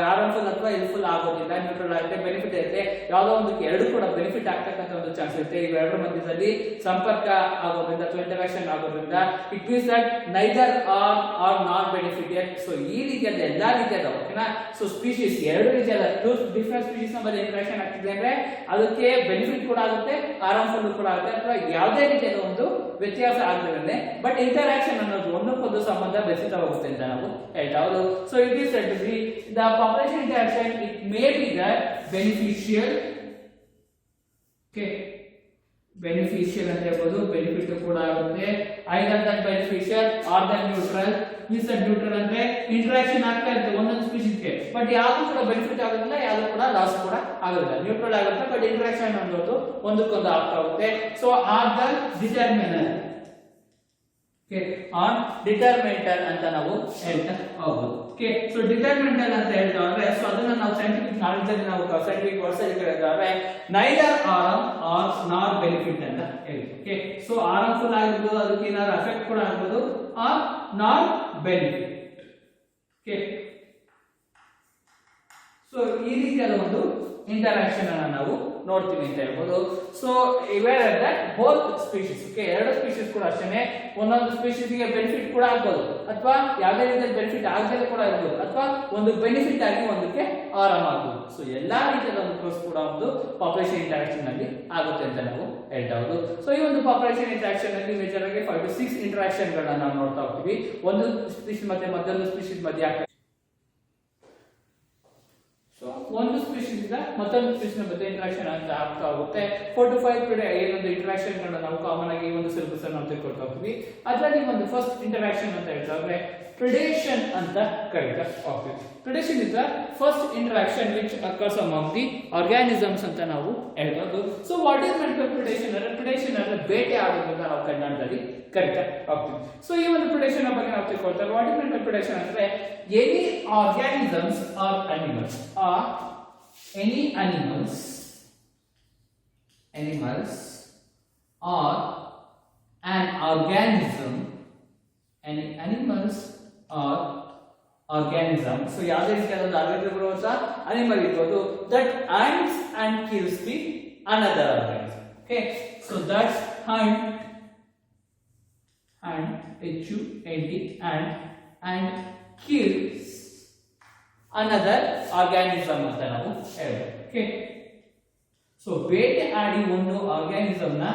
ಹಾರ್ಮ್ಫುಲ್ ಅಥವಾ ಹೆಲ್ಪ್ಫುಲ್ ಆಗೋದಿಲ್ಲ, ನ್ಯೂಟ್ರಲ್ ಆಗುತ್ತೆ, ಬೆನಿಫಿಟ್ ಇರುತ್ತೆ. ಯಾವುದೋ ಒಂದಕ್ಕೆ ಎರಡು ಕೂಡ ಬೆನಿಫಿಟ್ ಆಗ್ತಕ್ಕಂಥ ಒಂದು ಚಾನ್ಸ್ ಇರುತ್ತೆ. ಇವೆರಡರ ಮಧ್ಯದಲ್ಲಿ ಸಂಪರ್ಕ ಆಗೋದ್ರಿಂದ ಅಥವಾ ಇಂಟರಾಕ್ಷನ್ ಆಗೋದ್ರಿಂದ it means that neither are not benefited. So ಈ ರೀತಿಯಾದ ಎಲ್ಲಾ ರೀತಿಯಾದ ಓಕೆನಾ, ಸೊ ಸ್ಪೀಶೀಸ್ ಎರಡು ರೀತಿಯಾದ ಡಿಫರೆಂಟ್ ಸ್ಪೀಶೀಸ್ ನ ಮಧ್ಯೆ ಇಂಟರಾಕ್ಷನ್ ಆಗ್ತಿದೆ ಅಂದ್ರೆ ಅದಕ್ಕೆ ಬೆನಿಫಿಟ್ ಕೂಡ ಆಗುತ್ತೆ, ಹಾರ್ಮ್ಫುಲ್ ಕೂಡ ಆಗುತ್ತೆ, ಅಥವಾ ಯಾವುದೇ ರೀತಿಯಾದ ಒಂದು ವ್ಯತ್ಯಾಸ ಆಗ್ತದೆ. ಬಟ್ ಇಂಟರಾಕ್ಷನ್ ಅನ್ನೋದು ಒಂದಕ್ಕೊಂದು ಸಂಬಂಧ ಬೆಸೆತಾ ಹೋಗುತ್ತೆ ಅಂತ ನಾವು ಹೇಳ್ತಾ ಹೋದು. So it is said to be the population interaction it may be the beneficial. Okay, beneficial ಅಂತ ಹೇಳ್ಬೋದು, ಬೆನಿಫಿಟ್ ಕೂಡ ಆಗುತ್ತೆ. Either that beneficial or the neutral. Means that neutral ಅಂದ್ರೆ ಇಂಟರಾಕ್ಷನ್ ಆಗ್ತಾ ಇರುತ್ತೆ ಒಂದೊಂದು ಸ್ಪೀಶೀಸ್ಗೆ, ಬಟ್ ಯಾವುದು ಕೂಡ ಬೆನಿಫಿಟ್ ಆಗೋದಿಲ್ಲ, ಯಾವುದು ಕೂಡ ಲಾಸ್ ಕೂಡ ಆಗೋದಿಲ್ಲ. ನ್ಯೂಟ್ರಲ್ ಆಗುತ್ತೆ, ಬಟ್ ಇಂಟರಾಕ್ಷನ್ ಅನ್ನೋದು ಒಂದಕ್ಕೊಂದು ಆಗ್ತಾ ಹೋಗುತ್ತೆ. ಸೊ ಆರ್ ದ ಡಿಟರ್ಮಿನರ್, ಆನ್ ಡಿಟರ್ಮಿನೇಟರ್ ಅಂತ ನಾವು ಹೇಳ್ತಾ ಹೋಗ್ಬೋದು. ಓಕೆ ಸೊ ಡಿಟರ್ಮಿನೆಂಟಲ್ ಅಂತ ಹೇಳ್ತಾ ಅಂದ್ರೆ ಸೊ ಅದನ್ನ ನಾವು ಸೈಂಟಿಫಿಕ್ ನಾಲೆಡ್ಜ್ ಅಲ್ಲಿ ನಾವು ಸೈಂಟಿಫಿಕ್ ವರ್ಡ್ಸ್ ಅಲ್ಲಿ ಹೇಳಿದ್ರೆ ನೈದರ್ ಹಾರ್ಮ್ ಆರ್ ನಾರ್ ಬೆನಿಫಿಟ್ ಅಂತ ಹೇಳಿ. ಓಕೆ ಸೊ ಹಾರ್ಮ್ಫುಲ್ ಆಗಿರ್ಬೋದು, ಅದಕ್ಕೆ ಏನಾದ್ರು ಎಫೆಕ್ಟ್ ಕೂಡ ಆಗ್ಬೋದು, ಆರ್ ನಾರ್ ಬೆನಿಫಿಟ್. ಓಕೆ ಸೊ ಈ ರೀತಿಯಾದ ಒಂದು ಇಂಟರಾಕ್ಷನ್ ಅನ್ನ ನಾವು ನೋಡ್ತೀವಿ ಅಂತ ಹೇಳ್ಬೋದು. So ever that both species, okay ಎರಡು ಸ್ಪೀಶೀಸ್ ಕೂಡ ಅಷ್ಟೇ, ಒಂದೊಂದು ಸ್ಪೀಶೀಸ್ ಗೆ ಬೆನಿಫಿಟ್ ಕೂಡ ಆಗ್ಬೋದು ಅಥವಾ ಯಾವುದೇ ರೀತಿಯ ಬೆನಿಫಿಟ್ ಆಗದೆ ಕೂಡ ಇರ್ಬೋದು, ಅಥವಾ ಒಂದು ಬೆನಿಫಿಟ್ ಆಗಿ ಒಂದಕ್ಕೆ ಆರಾಮ ಆಗ್ಬೋದು. ಸೊ ಎಲ್ಲಾ ರೀತಿಯಾದ ಒಂದು ಪ್ರೋಸೆಸ್ ಕೂಡ ಒಂದು ಪಾಪ್ಯುಲೇಷನ್ ಇಂಟರಾಕ್ಷನ್ ನಲ್ಲಿ ಆಗುತ್ತೆ ಅಂತ ನಾವು ಹೇಳ್ಬಹುದು. ಸೊ ಈ ಒಂದು ಪಾಪ್ಯುಲೇಷನ್ ಇಂಟರಾಕ್ಷನ್ ನಲ್ಲಿ ಮೇಜರ್ ಆಗಿ 5 to 6 ಇಂಟರಾಕ್ಷನ್ ಗಳನ್ನ ನಾವು ನೋಡ್ತಾ ಹೋಗ್ತೀವಿ. ಒಂದು ಸ್ಪೀಶೀಸ್ ಮತ್ತೆ ಮತ್ತೊಂದು ಸ್ಪೀಶೀಸ್ ಮಧ್ಯೆ ಸೊ ಒಂದು ಸ್ಪೀಶೀಸ್ ಇಂದ ಮತ್ತೊಂದು ಸ್ಪೀಶೀಸ್ ಮಧ್ಯೆ ಇಂಟರಾಕ್ಷನ್ ಅಂತ ಆಗ್ತಾ ಹೋಗುತ್ತೆ. 4 to 5 ಏನೊಂದು ಇಂಟರಾಕ್ಷನ್ ಗಳನ್ನ ನಾವು ಕಾಮನ್ ಆಗಿ ಒಂದು ಸಿಲೆಬಸ್ ಅನ್ನು ನಾವು ತಿಳ್ಕೊಳ್ತಾ ಹೋಗ್ತೀವಿ. ಅದರಲ್ಲಿ ಒಂದು ಫಸ್ಟ್ ಇಂಟರಾಕ್ಷನ್ ಅಂತ ಹೇಳ್ತಾರೆ ಪ್ರಿಡೇಷನ್ ಅಂತ ಕರೀತಾ ಹೋಗ್ತೀವಿ. Predation is the first interaction which occurs among the organisms ಅಂತ ನಾವು ಹೇಳ್ಬೋದು. So what is meant by predation ಅಂದ್ರೆ ಪ್ರಿಡೇಷನ್ ಅಂದ್ರೆ ಬೇಟೆ ಆಡೋದು ಅಂತ ನಾವು ಕನ್ನಡದಲ್ಲಿ ಕರೀತಾ ಹೋಗ್ತೀವಿ. ಸೊ ಈ ಒಂದು ಪ್ರಿಡೇಷನ್ ಬಗ್ಗೆ ನಾವು ತಿಳ್ಕೊಳ್ತಾರೆ. What is meant by predation ಅಂದ್ರೆ any organisms or animals any animals or an organism, any animals or organism. So ಯಾವುದೇ ರೀತಿಯಾದ ಒಂದು ಆರ್ಗಾನಿಸಮ್ ಇರುವಂತ ಅನಿಮಲ್ ಇರ್ಬೋದು that hunts and kills the another organism. Okay, so that's hunt and kills another organism ಅಂತ ನಾವು ಹೇಳ್ಬೋದು. Okay so ಬೇಟೆ ಆಡಿ ಒಂದು ಆರ್ಗಾನಿಸಮ್ ನ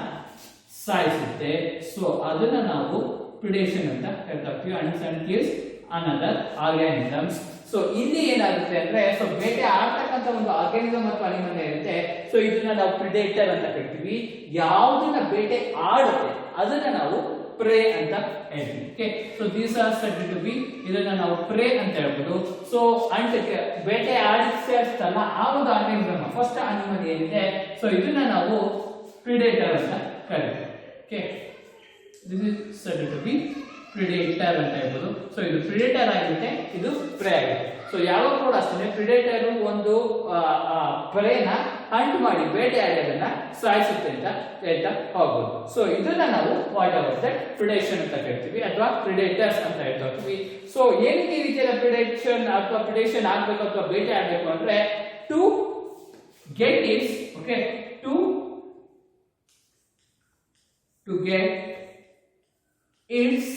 ಸಾಯಿಸುತ್ತೆ. ಸೊ ಅದನ್ನ ನಾವು ಪ್ರಿಡೇಷನ್ ಅಂತ ಹೇಳ್ತೀವಿ. Hunts and kills another organisms. So ಇಲ್ಲಿ ಏನಾಗುತ್ತೆ ಅಂದ್ರೆ ಸೊ ಬೇಟೆ ಆಡ್ತಕ್ಕಂತ ಒಂದು ಆರ್ಗಾನಿಸಮ್ ಅಥವಾ ಅನಿಮಲ್ ಇರುತ್ತೆ. ಸೊ ಇದನ್ನ ನಾವು ಪ್ರಿಡೇಟರ್ ಅಂತ ಕರಿತೀವಿ. ಯಾವುದನ್ನ ಬೇಟೆ ಆಡುತ್ತೆ ಅದನ್ನ ನಾವು ಪ್ರೇ ಅಂತ ಹೇಳ್ತೀವಿ. Okay so these are said to be, ಇದನ್ನ ನಾವು ಪ್ರೇ ಅಂತ ಹೇಳ್ಬೋದು. ಸೊ ಅಂಟಕ್ಕೆ ಬೇಟೆ ಆಡಿಸೇ ಅಷ್ಟಲ್ಲ ಆ ಒಂದು ಆರ್ಗಾನಿಸಮ್ ಫಸ್ಟ್ ಅನಿಮಲ್ ಏನಿದೆ ಸೊ ಇದನ್ನ ನಾವು ಪ್ರಿಡೇಟರ್ ಅಂತ ಕರಿತೀವಿ. Okay this is said to be predator ಅಂತ ಹೇಳ್ಬೋದು. ಸೊ ಇದು ಪ್ರಿಡೇಟರ್ ಆಗಿರುತ್ತೆ, ಇದು ಪ್ರೇ ಆಗುತ್ತೆ. ಸೊ ಯಾವಾಗ ಕೂಡ ಅಷ್ಟೇ ಪ್ರಿಡೇಟರ್ ಒಂದು ಪ್ರೇನ ಹಂಟ್ ಮಾಡಿ ಬೇಟೆ ಆಡೋದನ್ನ ಸಾಯಿಸುತ್ತೆ ಅಂತ ಹೇಳ್ತಾ ಹೋಗ್ಬೋದು. ಸೊ ಇದನ್ನ ನಾವು ವಾಟ್ ಎವರ್ ದಟ್ ಪ್ರಿಡೇಷನ್ ಅಂತ ಕರಿತೀವಿ ಅಥವಾ ಪ್ರಿಡೇಟರ್ಸ್ ಅಂತ ಹೇಳ್ತಾ ಹೋಗ್ತೀವಿ. ಸೊ ಏನಕ್ಕೆ ಈ ರೀತಿಯಾದ ಪ್ರಿಡೇಷನ್ ಅಥವಾ ಪ್ರಿಡೇಷನ್ ಆಗ್ಬೇಕು ಅಥವಾ ಬೇಟೆ ಆಡಬೇಕು ಅಂದ್ರೆ to get its okay to get its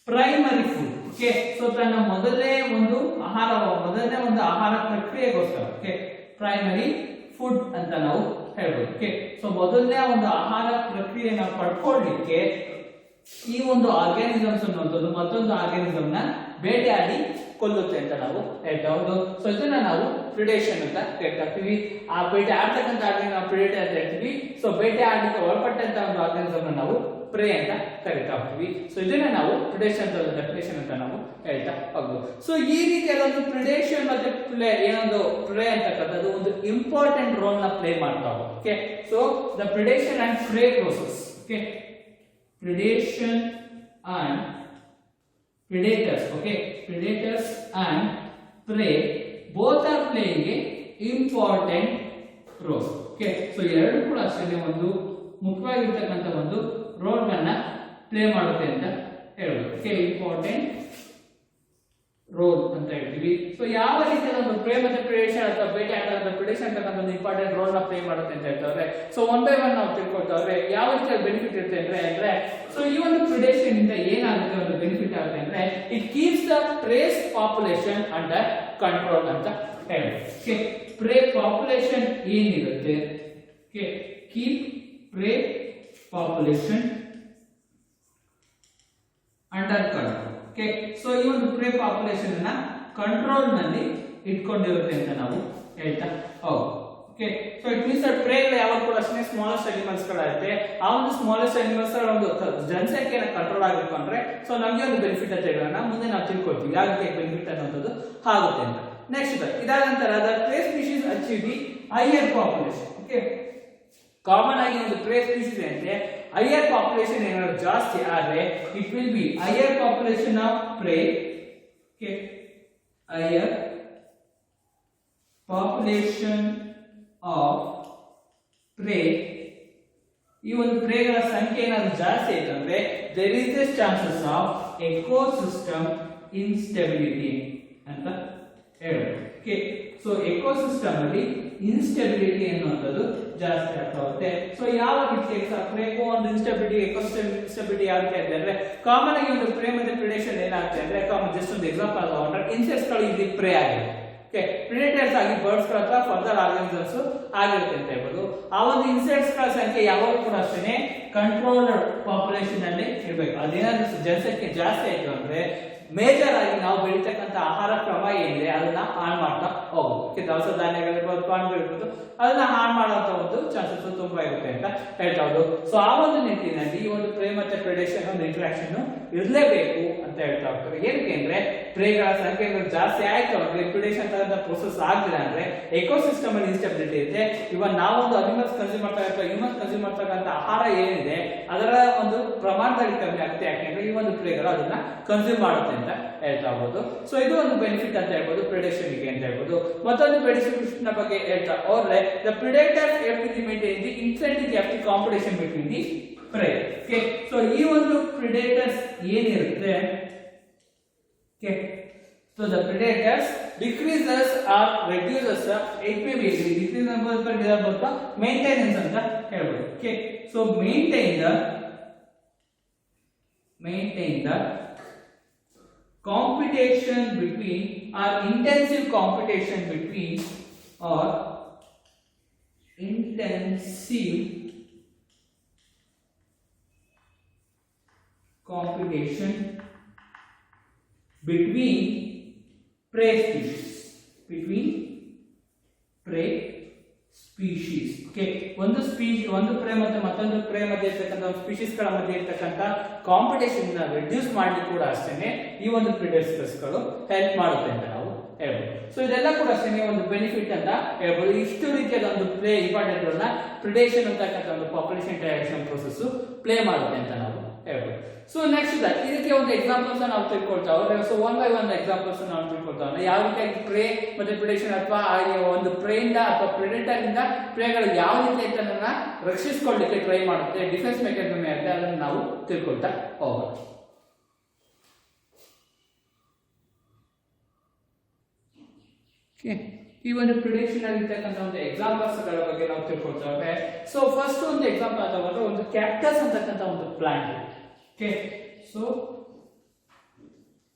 primary food. Okay so ತನ್ನ ಮೊದಲನೇ ಒಂದು ಆಹಾರ ಪ್ರಕ್ರಿಯೆಗೋಸ್ಕರ ಓಕೆ ಪ್ರೈಮರಿ ಫುಡ್ ಅಂತ ನಾವು ಹೇಳ್ಬೋದು. ಓಕೆ ಸೊ ಮೊದಲನೇ ಒಂದು ಆಹಾರ ಪ್ರಕ್ರಿಯೆನ ಪಡ್ಕೊಳ್ಳಿಕ್ಕೆ ಈ ಒಂದು ಆರ್ಗಾನಿಸಮ್ಸ್ ಅನ್ನುವಂಥದ್ದು ಮತ್ತೊಂದು ಆರ್ಗಾನಿಸಮ್ ನ ಬೇಟೆಯಾಡಿ ಕೊಲ್ಲುತ್ತೆ ಅಂತ ನಾವು ಹೇಳ್ತಾ ಹೋದು. ಸೊ ಇದನ್ನ ನಾವು ಪ್ರಿಡೇಷನ್ ಅಂತ ಹೇಳ್ತೀವಿ. ಆ ಬೇಟೆ ಆಡ್ತಕ್ಕಂಥ ನಾವು ಪ್ರಿಡೇಟರ್ ಅಂತ ಹೇಳ್ತೀವಿ. ಸೊ ಬೇಟೆ ಆಡಲಿಕ್ಕೆ ಒಳಪಟ್ಟಂತ ಒಂದು ಆರ್ಗಾನಿಸಮ್ ನಾವು ಪ್ರೇ ಅಂತ ಕರಿತಾ ಹೋಗ್ತೀವಿ. ಸೊ ಇದನ್ನ ನಾವು ಪ್ರಿಡೇಷನ್ ಅಂತ ನಾವು ಹೇಳ್ತಾ ಹೋಗ್ಬೋದು. ಸೊ ಈ ರೀತಿಯಾದ ಒಂದು ಪ್ರಿಡೇಷನ್ ಮತ್ತೆ ಏನೊಂದು ಪ್ರೇ ಅಂತಕ್ಕಂಥದ್ದು ಒಂದು ಇಂಪಾರ್ಟೆಂಟ್ ರೋಲ್ ನ ಪ್ಲೇ ಮಾಡ್ತಾ ಹೋಗುತ್ತೆ. Okay so the predation and prey process. Okay predation and predators and prey both are playing a important role. Okay so ಎರಡು ಕೂಡ ಅಷ್ಟೇ ಒಂದು ಮುಖ್ಯವಾಗಿರ್ತಕ್ಕಂಥ ಒಂದು ರೋಲ್ ಅನ್ನ ಪ್ಲೇ ಮಾಡುತ್ತೆ ಅಂತ ಹೇಳ್ಬೋದು. ಓಕೆ ಇಂಪಾರ್ಟೆಂಟ್ ರೋಲ್ ಅಂತ ಹೇಳ್ತೀವಿ. ಸೊ ಯಾವ ರೀತಿಯ ಒಂದು ಪ್ರೇ ಮತ್ತೆ ಪ್ರಿಡೇಷನ್ ಅಥವಾ ಬೇಟೆ ಆಟದ ಪ್ರಿಡೇಷನ್ ಅಂತಕ್ಕಂಥ ಒಂದು ಇಂಪಾರ್ಟೆಂಟ್ ರೋಲ್ ನ ಪ್ಲೇ ಮಾಡುತ್ತೆ ಅಂತ ಹೇಳ್ತಾರೆ. ಸೊ ಒನ್ ಬೈ ಒನ್ ನಾವು ತಿಳ್ಕೊಳ್ತಾವ್ರೆ ಯಾವ ರೀತಿಯ ಬೆನಿಫಿಟ್ ಇರುತ್ತೆ ಅಂದ್ರೆ ಸೊ ಈ ಒಂದು ಪ್ರಿಡೇಷನ್ ಇಂದ ಏನಾಗುತ್ತೆ ಒಂದು ಬೆನಿಫಿಟ್ ಆಗುತ್ತೆ ಅಂದ್ರೆ it keeps the prey's population under control ಅಂತ ಹೇಳ್ಬೋದು. ಓಕೆ ಪ್ರೇ ಪಾಪ್ಯುಲೇಷನ್ ಏನಿರುತ್ತೆ okay keep prey population under control. Okay so ಈ ಒಂದು ಪ್ರೇ ಪಾಪ್ಯುಲೇಷನ್ ಅನ್ನ ಕಂಟ್ರೋಲ್ ನಲ್ಲಿ ಇಟ್ಕೊಂಡಿರುತ್ತೆ ಅಂತ ನಾವು ಹೇಳ್ತಾ ಹೋಗ್ಬೋದು. Okay so it means that pray ಯಾವಾಗ ಕೂಡ ಅಷ್ಟೇ ಸ್ಮಾಲೆಸ್ಟ್ ಅನಿಮಲ್ಸ್ ಗಳಿರುತ್ತೆ. ಆ ಒಂದು ಸ್ಮಾಲೆಸ್ಟ್ ಅನಿಮಲ್ಸ್ ಗಳ ಒಂದು ಜನಸಂಖ್ಯೆನ ಕಂಟ್ರೋಲ್ ಆಗಬೇಕು ಅಂದ್ರೆ ಸೊ ನಮಗೆ ಒಂದು ಬೆನಿಫಿಟ್ ಅಂತ ಹೇಳೋಣ ಮುಂದೆ ನಾವು ತಿಳ್ಕೊಳ್ತೀವಿ ಯಾವ ರೀತಿ ಬೆನಿಫಿಟ್ ಅನ್ನೋದು ಆಗುತ್ತೆ ಅಂತ. ನೆಕ್ಸ್ಟ್ ಇದಾದ ನಂತರ the pray species achieve the higher population. Okay common ಆಗಿ ಒಂದು ಪ್ರೇ ಸ್ಪೀಶೀಸ್ ಅಂದ್ರೆ ಹೈಯರ್ ಪಾಪ್ಯುಲೇಷನ್ ಏನಾದ್ರು ಜಾಸ್ತಿ ಆದ್ರೆ it will be higher population of pray. Okay higher population of prey, ಈ ಒಂದು ಪ್ರೇಗಳ ಸಂಖ್ಯೆ ಏನಾದ್ರು ಜಾಸ್ತಿ ಆಯ್ತು ಅಂದ್ರೆ there is a chances of ecosystem instability ಅಂತ ಹೇಳ್ಬೋದು. ಓಕೆ, ಸೊ ಎಕೋಸಿಸ್ಟಮ್ ಅಲ್ಲಿ ಇನ್ಸ್ಟೆಬಿಲಿಟಿ ಅನ್ನುವಂಥದ್ದು ಜಾಸ್ತಿ ಆಗ್ತಾ ಹೋಗುತ್ತೆ. ಸೊ ಯಾವ ರೀತಿ ಪ್ರೇಗೂ ಒಂದು ಇನ್ಸ್ಟೆಬಿಲಿಟಿ ಎಕೋಸಿಸ್ಟಮ್ ಇನ್ಸ್ಟೆಬಿಲಿಟಿ ಆಗುತ್ತೆ ಅಂದ್ರೆ ಕಾಮನ್ ಆಗಿ ಒಂದು ಪ್ರೇ ಮತ್ತೆ ಪ್ರಿಡೇಷನ್ ಏನಾಗುತ್ತೆ ಅಂದ್ರೆ ಕಾಮನ್ ಜಸ್ಟ್ ಒಂದು ಎಕ್ಸಾಂಪಲ್ ತಗೊಂಡ್ರೆ ಇನ್ಸೆಕ್ಟ್ಸ್ ಗಳು ಇಲ್ಲಿ ಪ್ರೇ ಆಗಿದೆ. ಓಕೆ, ಪ್ರಿಡೇಟರ್ಸ್ ಆಗಿ ಬರ್ಡ್ಸ್ ಗಳ ಅಥವಾ ಫರ್ದರ್ ಆರ್ಗನಿಸಮ್ಸ್ ಆಗಿರುತ್ತೆ ಅಂತ ಹೇಳ್ಬೋದು. ಆ ಒಂದು ಇನ್ಸೆಕ್ಟ್ಸ್ ಗಳ ಸಂಖ್ಯೆ ಯಾವಾಗಲೂ ಕೂಡ ಅಷ್ಟೇನೆ ಕಂಟ್ರೋಲ್ಡ್ ಪಾಪ್ಯುಲೇಷನ್ ಅಲ್ಲಿ ಇರಬೇಕು. ಅದೇನಾದ್ರೂ ಜನಸಂಖ್ಯೆ ಜಾಸ್ತಿ ಆಯ್ತು ಅಂದ್ರೆ ಮೇಜರ್ ಆಗಿ ನಾವು ಬೆಳೀತಕ್ಕಂಥ ಆಹಾರ ಕ್ರಮ ಏನಿದೆ ಅದನ್ನ ಹಾಳು ಮಾಡ್ತಾ ಹೋಗುತ್ತೆ. ದವಸ ಧಾನ್ಯಗಳಿರ್ಬೋದು, ಪಾನ್ಗಳಿರ್ಬೋದು, ಅದನ್ನ ಹಾಳು ಮಾಡುವಂತ ಒಂದು ಚಾನ್ಸಸ್ ತುಂಬಾ ಇರುತ್ತೆ ಅಂತ ಹೇಳ್ತಾ ಹೋದು. ಸೊ ಆ ಒಂದು ನಿಟ್ಟಿನಲ್ಲಿ ಈ ಒಂದು ಪ್ರೇ ಮತ್ತೆ ಪ್ರೆಡೇಷನ್ ಒಂದು ಇಂಟ್ರಾಕ್ಷನ್ ಇರಲೇಬೇಕು ಅಂತ ಹೇಳ್ತಾ ಹೋಗ್ತಾರೆ. ಏನಕ್ಕೆ ಅಂದ್ರೆ ಪ್ರೇಗಳ ಸಂಖ್ಯೆ ಜಾಸ್ತಿ ಆಯ್ತು ಅಂದ್ರೆ ಪ್ರಿಡೇಷನ್ ತರದ ಪ್ರೋಸೆಸ್ ಆಗ್ಲಿಲ್ಲ ಅಂದ್ರೆ ಎಕೋಸಿಸ್ಟಮ್ ಅಲ್ಲಿ ಇನ್ಸ್ಟೆಬಿಲಿಟಿ ಇದೆ. ಇವಾಗ ನಾವೊಂದು ಅನಿಮಲ್ಸ್ ಕನ್ಸ್ಯೂಮ್ ಮಾಡ್ತಾ ಇರ್ತೀವಿ, ಹ್ಯೂಮನ್ಸ್ ಕನ್ಸ್ಯೂಮ್ ಮಾಡ್ತಕ್ಕಂಥ ಆಹಾರ ಏನಿದೆ ಅದರ ಒಂದು ಪ್ರಮಾಣದಲ್ಲಿ ಕಮ್ಮಿ ಆಗುತ್ತೆ. ಯಾಕೆಂದ್ರೆ ಈ ಒಂದು ಪ್ರೇಗಳು ಅದನ್ನ ಕನ್ಸ್ಯೂಮ್ ಮಾಡುತ್ತೆ ಅಂತ ಹೇಳ್ತಾ ಹೋಗ್ಬೋದು. ಸೊ ಇದು ಒಂದು ಬೆನಿಫಿಟ್ ಅಂತ ಹೇಳ್ಬೋದು ಪ್ರಿಡೇಷನ್ ಗೆ ಅಂತ ಹೇಳ್ಬೋದು. ಮತ್ತೊಂದು ಬೆನಿಫಿಟ್ ಬಗ್ಗೆ ಹೇಳ್ತಾ ಹೋದ್ರೆ the predators have to maintain the intensity of the competition between the prey. Okay, so ಈ ಒಂದು predators ಏನಿರುತ್ತೆ, okay, so the predators decreases or reduces, it may be decrease ಅಂತ maintenance ಅಂತ ಹೇಳ್ಬೋದು. Okay, so maintain the competition between or intensive competition between or intensive competition between prey species, okay, ಒಂದು pray ಮತ್ತೆ ಮತ್ತೊಂದು pray ಮಧ್ಯೆ ಇರ್ತಕ್ಕಂಥ ಒಂದು species ಗಳ ಮಧ್ಯೆ ಇರ್ತಕ್ಕಂಥ ಕಾಂಪಿಟೇಷನ್ ನ ರಿಡ್ಯೂಸ್ ಮಾಡ್ಲಿಕ್ಕೆ ಕೂಡ ಅಷ್ಟೇನೆ ಈ ಒಂದು ಪ್ರಿಡೇಟರ್ಸ್ ಗಳು ಹೆಲ್ಪ್ ಮಾಡುತ್ತೆ ಅಂತ ನಾವು ಹೇಳ್ಬೋದು. ಸೊ ಇದೆಲ್ಲ ಕೂಡ ಅಷ್ಟೇನೆ ಒಂದು ಬೆನಿಫಿಟ್ ಅಂತ ಹೇಳ್ಬೋದು. ಇಷ್ಟು ರೀತಿಯಾದ ಒಂದು ಪ್ಲೇ ಇಂಪಾರ್ಟೆಂಟ್ ರೋಲ್ ನ ಪ್ರಿಡೇಷನ್ ಅಂತಕ್ಕಂಥ ಒಂದು ಪಾಪ್ಯುಲೇಷನ್ ಇಂಟರಾಕ್ಷನ್ ಪ್ರೋಸೆಸ್ ಪ್ಲೇ ಮಾಡುತ್ತೆ ಅಂತ ನಾವು ಹೇಳ್ಬೋದು. ಸೊ ನೆಕ್ಸ್ಟ್ ಇದಕ್ಕೆ ಒಂದು ಎಕ್ಸಾಂಪಲ್ಸ್ ನಾವು ತಿಳ್ಕೊಳ್ತಾ ಹೋದ್ರೆ, so one by one examples ನಾವು ತಿಳ್ಕೊಳ್ತಾ ಹೋದ್ರೆ ಯಾವ ರೀತಿಯಾಗಿ ಪ್ರೇ ಮತ್ತೆ ಪ್ರಿಡೇಷನ್ ಅಥವಾ ಒಂದು ಪ್ರೇ ಇಂದ ಅಥವಾ ಪ್ರೆಡೆಟರ್ ಇಂದ ಪ್ರೇಗಳು ಯಾವ ರೀತಿ ತನ್ನ ರಕ್ಷಿಸಿಕೊಳ್ಳಲಿಕ್ಕೆ ಟ್ರೈ ಮಾಡುತ್ತೆ, ಡಿಫೆನ್ಸ್ ಮೆಕ್ಯಾನಿಸಮ್ ಇರುತ್ತೆ, ಅದನ್ನು ನಾವು ತಿಳ್ಕೊಳ್ತಾ ಹೋಗೋಣ. ಈ ಒಂದು ಪ್ರಿಡಿಕ್ಷನ್ ಆಗಿರ್ತಕ್ಕಂಥ ಒಂದು ಎಕ್ಸಾಂಪಲ್ಸ್ ಗಳ ಬಗ್ಗೆ ನಾವು ತಿಳ್ಕೊಳ್ತಾ ಹೋದ್ರೆ, ಸೊ ಫಸ್ಟ್ ಒಂದು ಎಕ್ಸಾಂಪಲ್ ತಗೊಂಡ್ರೆ ಒಂದು ಕ್ಯಾಕ್ಟಸ್ ಅಂತಕ್ಕಂಥ ಒಂದು ಪ್ಲಾಂಟ್. ಓಕೆ, ಸೊ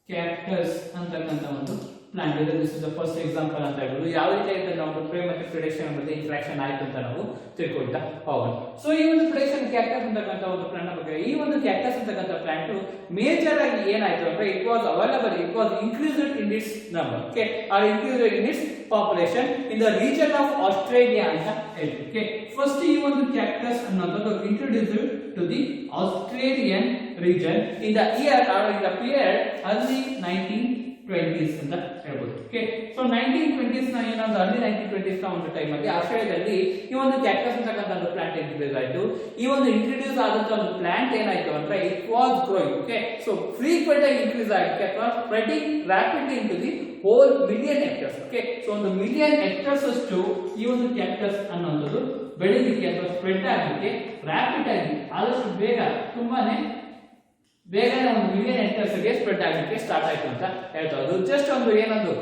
ಕ್ಯಾಕ್ಟಸ್ ಅಂತಕ್ಕಂಥ ಒಂದು ಪ್ಲಾಂಟ್ ಇದೆ. This is the first example ಅಂತ ಹೇಳ್ಬೋದು. ಯಾವ ರೀತಿ ನಾವು ಪ್ರೇ ಮತ್ತೆ ಪ್ರಿಡೇಷನ್ ಮಧ್ಯೆ ಇಂಟ್ರಾಕ್ಷನ್ ಆಯ್ತು ಅಂತ ನಾವು ತಿಳ್ಕೊಳ್ತಾ ಹೋಗೋಣ. ಸೊ ಈ ಒಂದು ಪ್ರಿಡೇಷನ್ ಕ್ಯಾಕ್ಟಸ್ ಅಂತಕ್ಕಂಥ ಒಂದು ಪ್ಲಾಂಟ್ ಬಗ್ಗೆ, ಈ ಒಂದು ಕ್ಯಾಕ್ಟಸ್ ಅಂತಕ್ಕಂಥ ಪ್ಲಾಂಟ್ ಮೇಜರ್ ಆಗಿ ಏನಾಯ್ತು ಅಂದ್ರೆ it was available, it was increased in its number, okay, or increased in its population in the region of Australia ಅಂತ ಹೇಳ್ತೀವಿ. ಓಕೆ, ಫಸ್ಟ್ ಈ ಒಂದು ಕ್ಯಾಕ್ಟಸ್ ಅನ್ನೋದು introduced to the Australian region in the year or in the period early 1920s ಅಂತ ಹೇಳ್ಬೋದು. Okay, so 1920s ನ ಏನೊಂದು early 1920s ನ ಒಂದು ಟೈಮ್ ಅಲ್ಲಿ ಆಸ್ಟ್ರೇಲಿಯಾದಲ್ಲಿ ಈ ಒಂದು ಕ್ಯಾಕ್ಟಸ್ ಅಂತಕ್ಕಂಥ ಒಂದು ಪ್ಲಾಂಟ್ ಇಂಟ್ರೊಡ್ಯೂಸ್ ಆಯ್ತು. ಈ ಒಂದು ಇಂಟ್ರೊಡ್ಯೂಸ್ ಆದಂತ ಒಂದು ಪ್ಲಾಂಟ್ ಏನಾಯ್ತು ಅಂದ್ರೆ it was growing. Okay, so frequent ಆಗಿ ಇನ್ಕ್ರೀಸ್ ಆಗುತ್ತೆ ಅಥವಾ spreading rapidly into the whole million hectares. Okay, so ಒಂದು ಮಿಲಿಯನ್ ಹೆಕ್ಟರ್ಸ್ ಅಷ್ಟು ಈ ಒಂದು ಕ್ಯಾಕ್ಟಸ್ ಅನ್ನೋದು ಬೆಳೆದಿಕ್ಕೆ ಅಥವಾ ಸ್ಪ್ರೆಡ್ ಆಗಲಿಕ್ಕೆ ರಾಪಿಡ್ ಆಗಿ ಆದಷ್ಟು ತುಂಬಾನೇ ಬೇಗನೆ ಒಂದು ಮಿಲಿಯನ್ ಹೆಕ್ಟರ್ಸ್ ಗೆ ಸ್ಪ್ರೆಡ್ ಆಗಲಿಕ್ಕೆ ಸ್ಟಾರ್ಟ್ ಆಯ್ತು ಅಂತ ಹೇಳ್ತಾ ಇದ್ರು. ಜಸ್ಟ್ ಒಂದು ಏನೊಂದು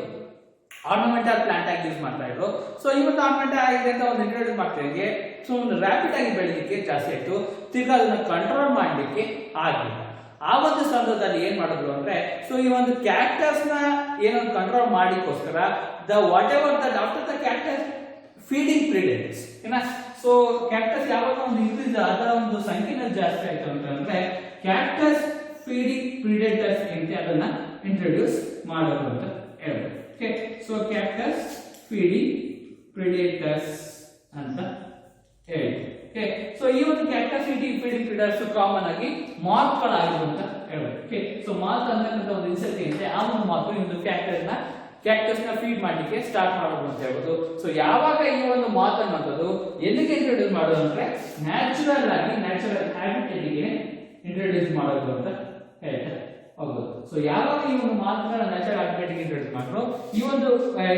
ಆರ್ನಮೆಂಟಲ್ ಪ್ಲಾಂಟ್ ಆಗಿ ಯೂಸ್ ಮಾಡ್ತಾ ಇದ್ರು. ಸೊ ಈ ಒಂದು ಆರ್ನಮೆಂಟಲ್ ಆಗಿದೆ ಅಂತ ಒಂದು ಇಂಟ್ರೊಡ್ಯೂಸ್ ಮಾಡ್ತಿದ್ದಂಗೆ ಸೊ ಒಂದು ರಾಪಿಡ್ ಆಗಿ ಬೆಳೆದಿಕ್ಕೆ ಜಾಸ್ತಿ ಆಯ್ತು. ತಿರ್ಗಾ ಅದನ್ನ ಕಂಟ್ರೋಲ್ ಮಾಡ್ಲಿಕ್ಕೆ ಆಗಿಲ್ಲ. ಆ ಒಂದು ಸಂದರ್ಭದಲ್ಲಿ ಏನ್ ಮಾಡಿದ್ರು ಅಂದ್ರೆ, ಸೊ ಈ ಒಂದು ಕ್ಯಾಕ್ಟಸ್ ನ ಏನೊಂದು ಕಂಟ್ರೋಲ್ ಮಾಡಿಕೋಸ್ಕರ whatever after the cactus feeding predators ಏನ, ಸೊ ಕ್ಯಾಕ್ಟಸ್ ಯಾವಾಗ ಒಂದು ಇನ್ಕ್ರೀಸ್ ಅದರ ಒಂದು ಸಂಖ್ಯೆ ಜಾಸ್ತಿ ಆಯ್ತು ಅಂತಂದ್ರೆ ಕ್ಯಾಕ್ಟಸ್ ಫೀಡಿಂಗ್ ಪ್ರಿಡೇಟರ್ಸ್ ಅಂತ ಅದನ್ನ ಇಂಟ್ರೊಡ್ಯೂಸ್ ಮಾಡೋದು ಅಂತ ಹೇಳ್ಬೋದು. Okay, so cactus feeding predators ಅಂತ ಹೇಳಿ. ಓಕೆ, ಸೊ ಈ ಒಂದು ಕ್ಯಾಕ್ಟಸ್ ಫೀಡಿಂಗ್ ಪ್ರಿಡೇಟರ್ಸ್ ಕಾಮನ್ ಆಗಿ ಮಾತ್ ಗಳಾಗಿರು ಅಂತ ಹೇಳ್ಬೋದು. ಓಕೆ, ಸೊ ಮಾತ್ ಅಂತಕ್ಕಂಥ ಒಂದು ಇನ್ಸೆಕ್ಟ್ ಏನಿದೆ ಆ ಒಂದು ಮಾತು ಈ ಒಂದು ಕ್ಯಾಕ್ಟಸ್ ನ ಫೀಡ್ ಮಾಡ್ಲಿಕ್ಕೆ ಸ್ಟಾರ್ಟ್ ಮಾಡೋದು ಅಂತ ಹೇಳ್ಬೋದು. ಸೊ ಯಾವಾಗ ಈ ಒಂದು ಮಾತ್ ಅನ್ನೋದು ಎಲ್ಲಿಗೆ ಇಂಟ್ರೊಡ್ಯೂಸ್ ಮಾಡೋದು ಅಂದ್ರೆ ನ್ಯಾಚುರಲ್ ಹ್ಯಾಬಿಟೇಟ್ಗೆ ಇಂಟ್ರೊಡ್ಯೂಸ್ ಮಾಡೋದು ಅಂತ ಹೇಳ್ತಾರೆ ಹೌದು. ಸೊ ಯಾವಾಗ ಈ ಒಂದು ಮಾತನ್ನ ನ್ಯಾಚುರಲ್ ಆರ್ಬಿಟ್ರೇಟ್ ಇಂಟ್ರೊಡ್ಯೂಸ್ ಮಾಡಿದ್ರು, ಈ ಒಂದು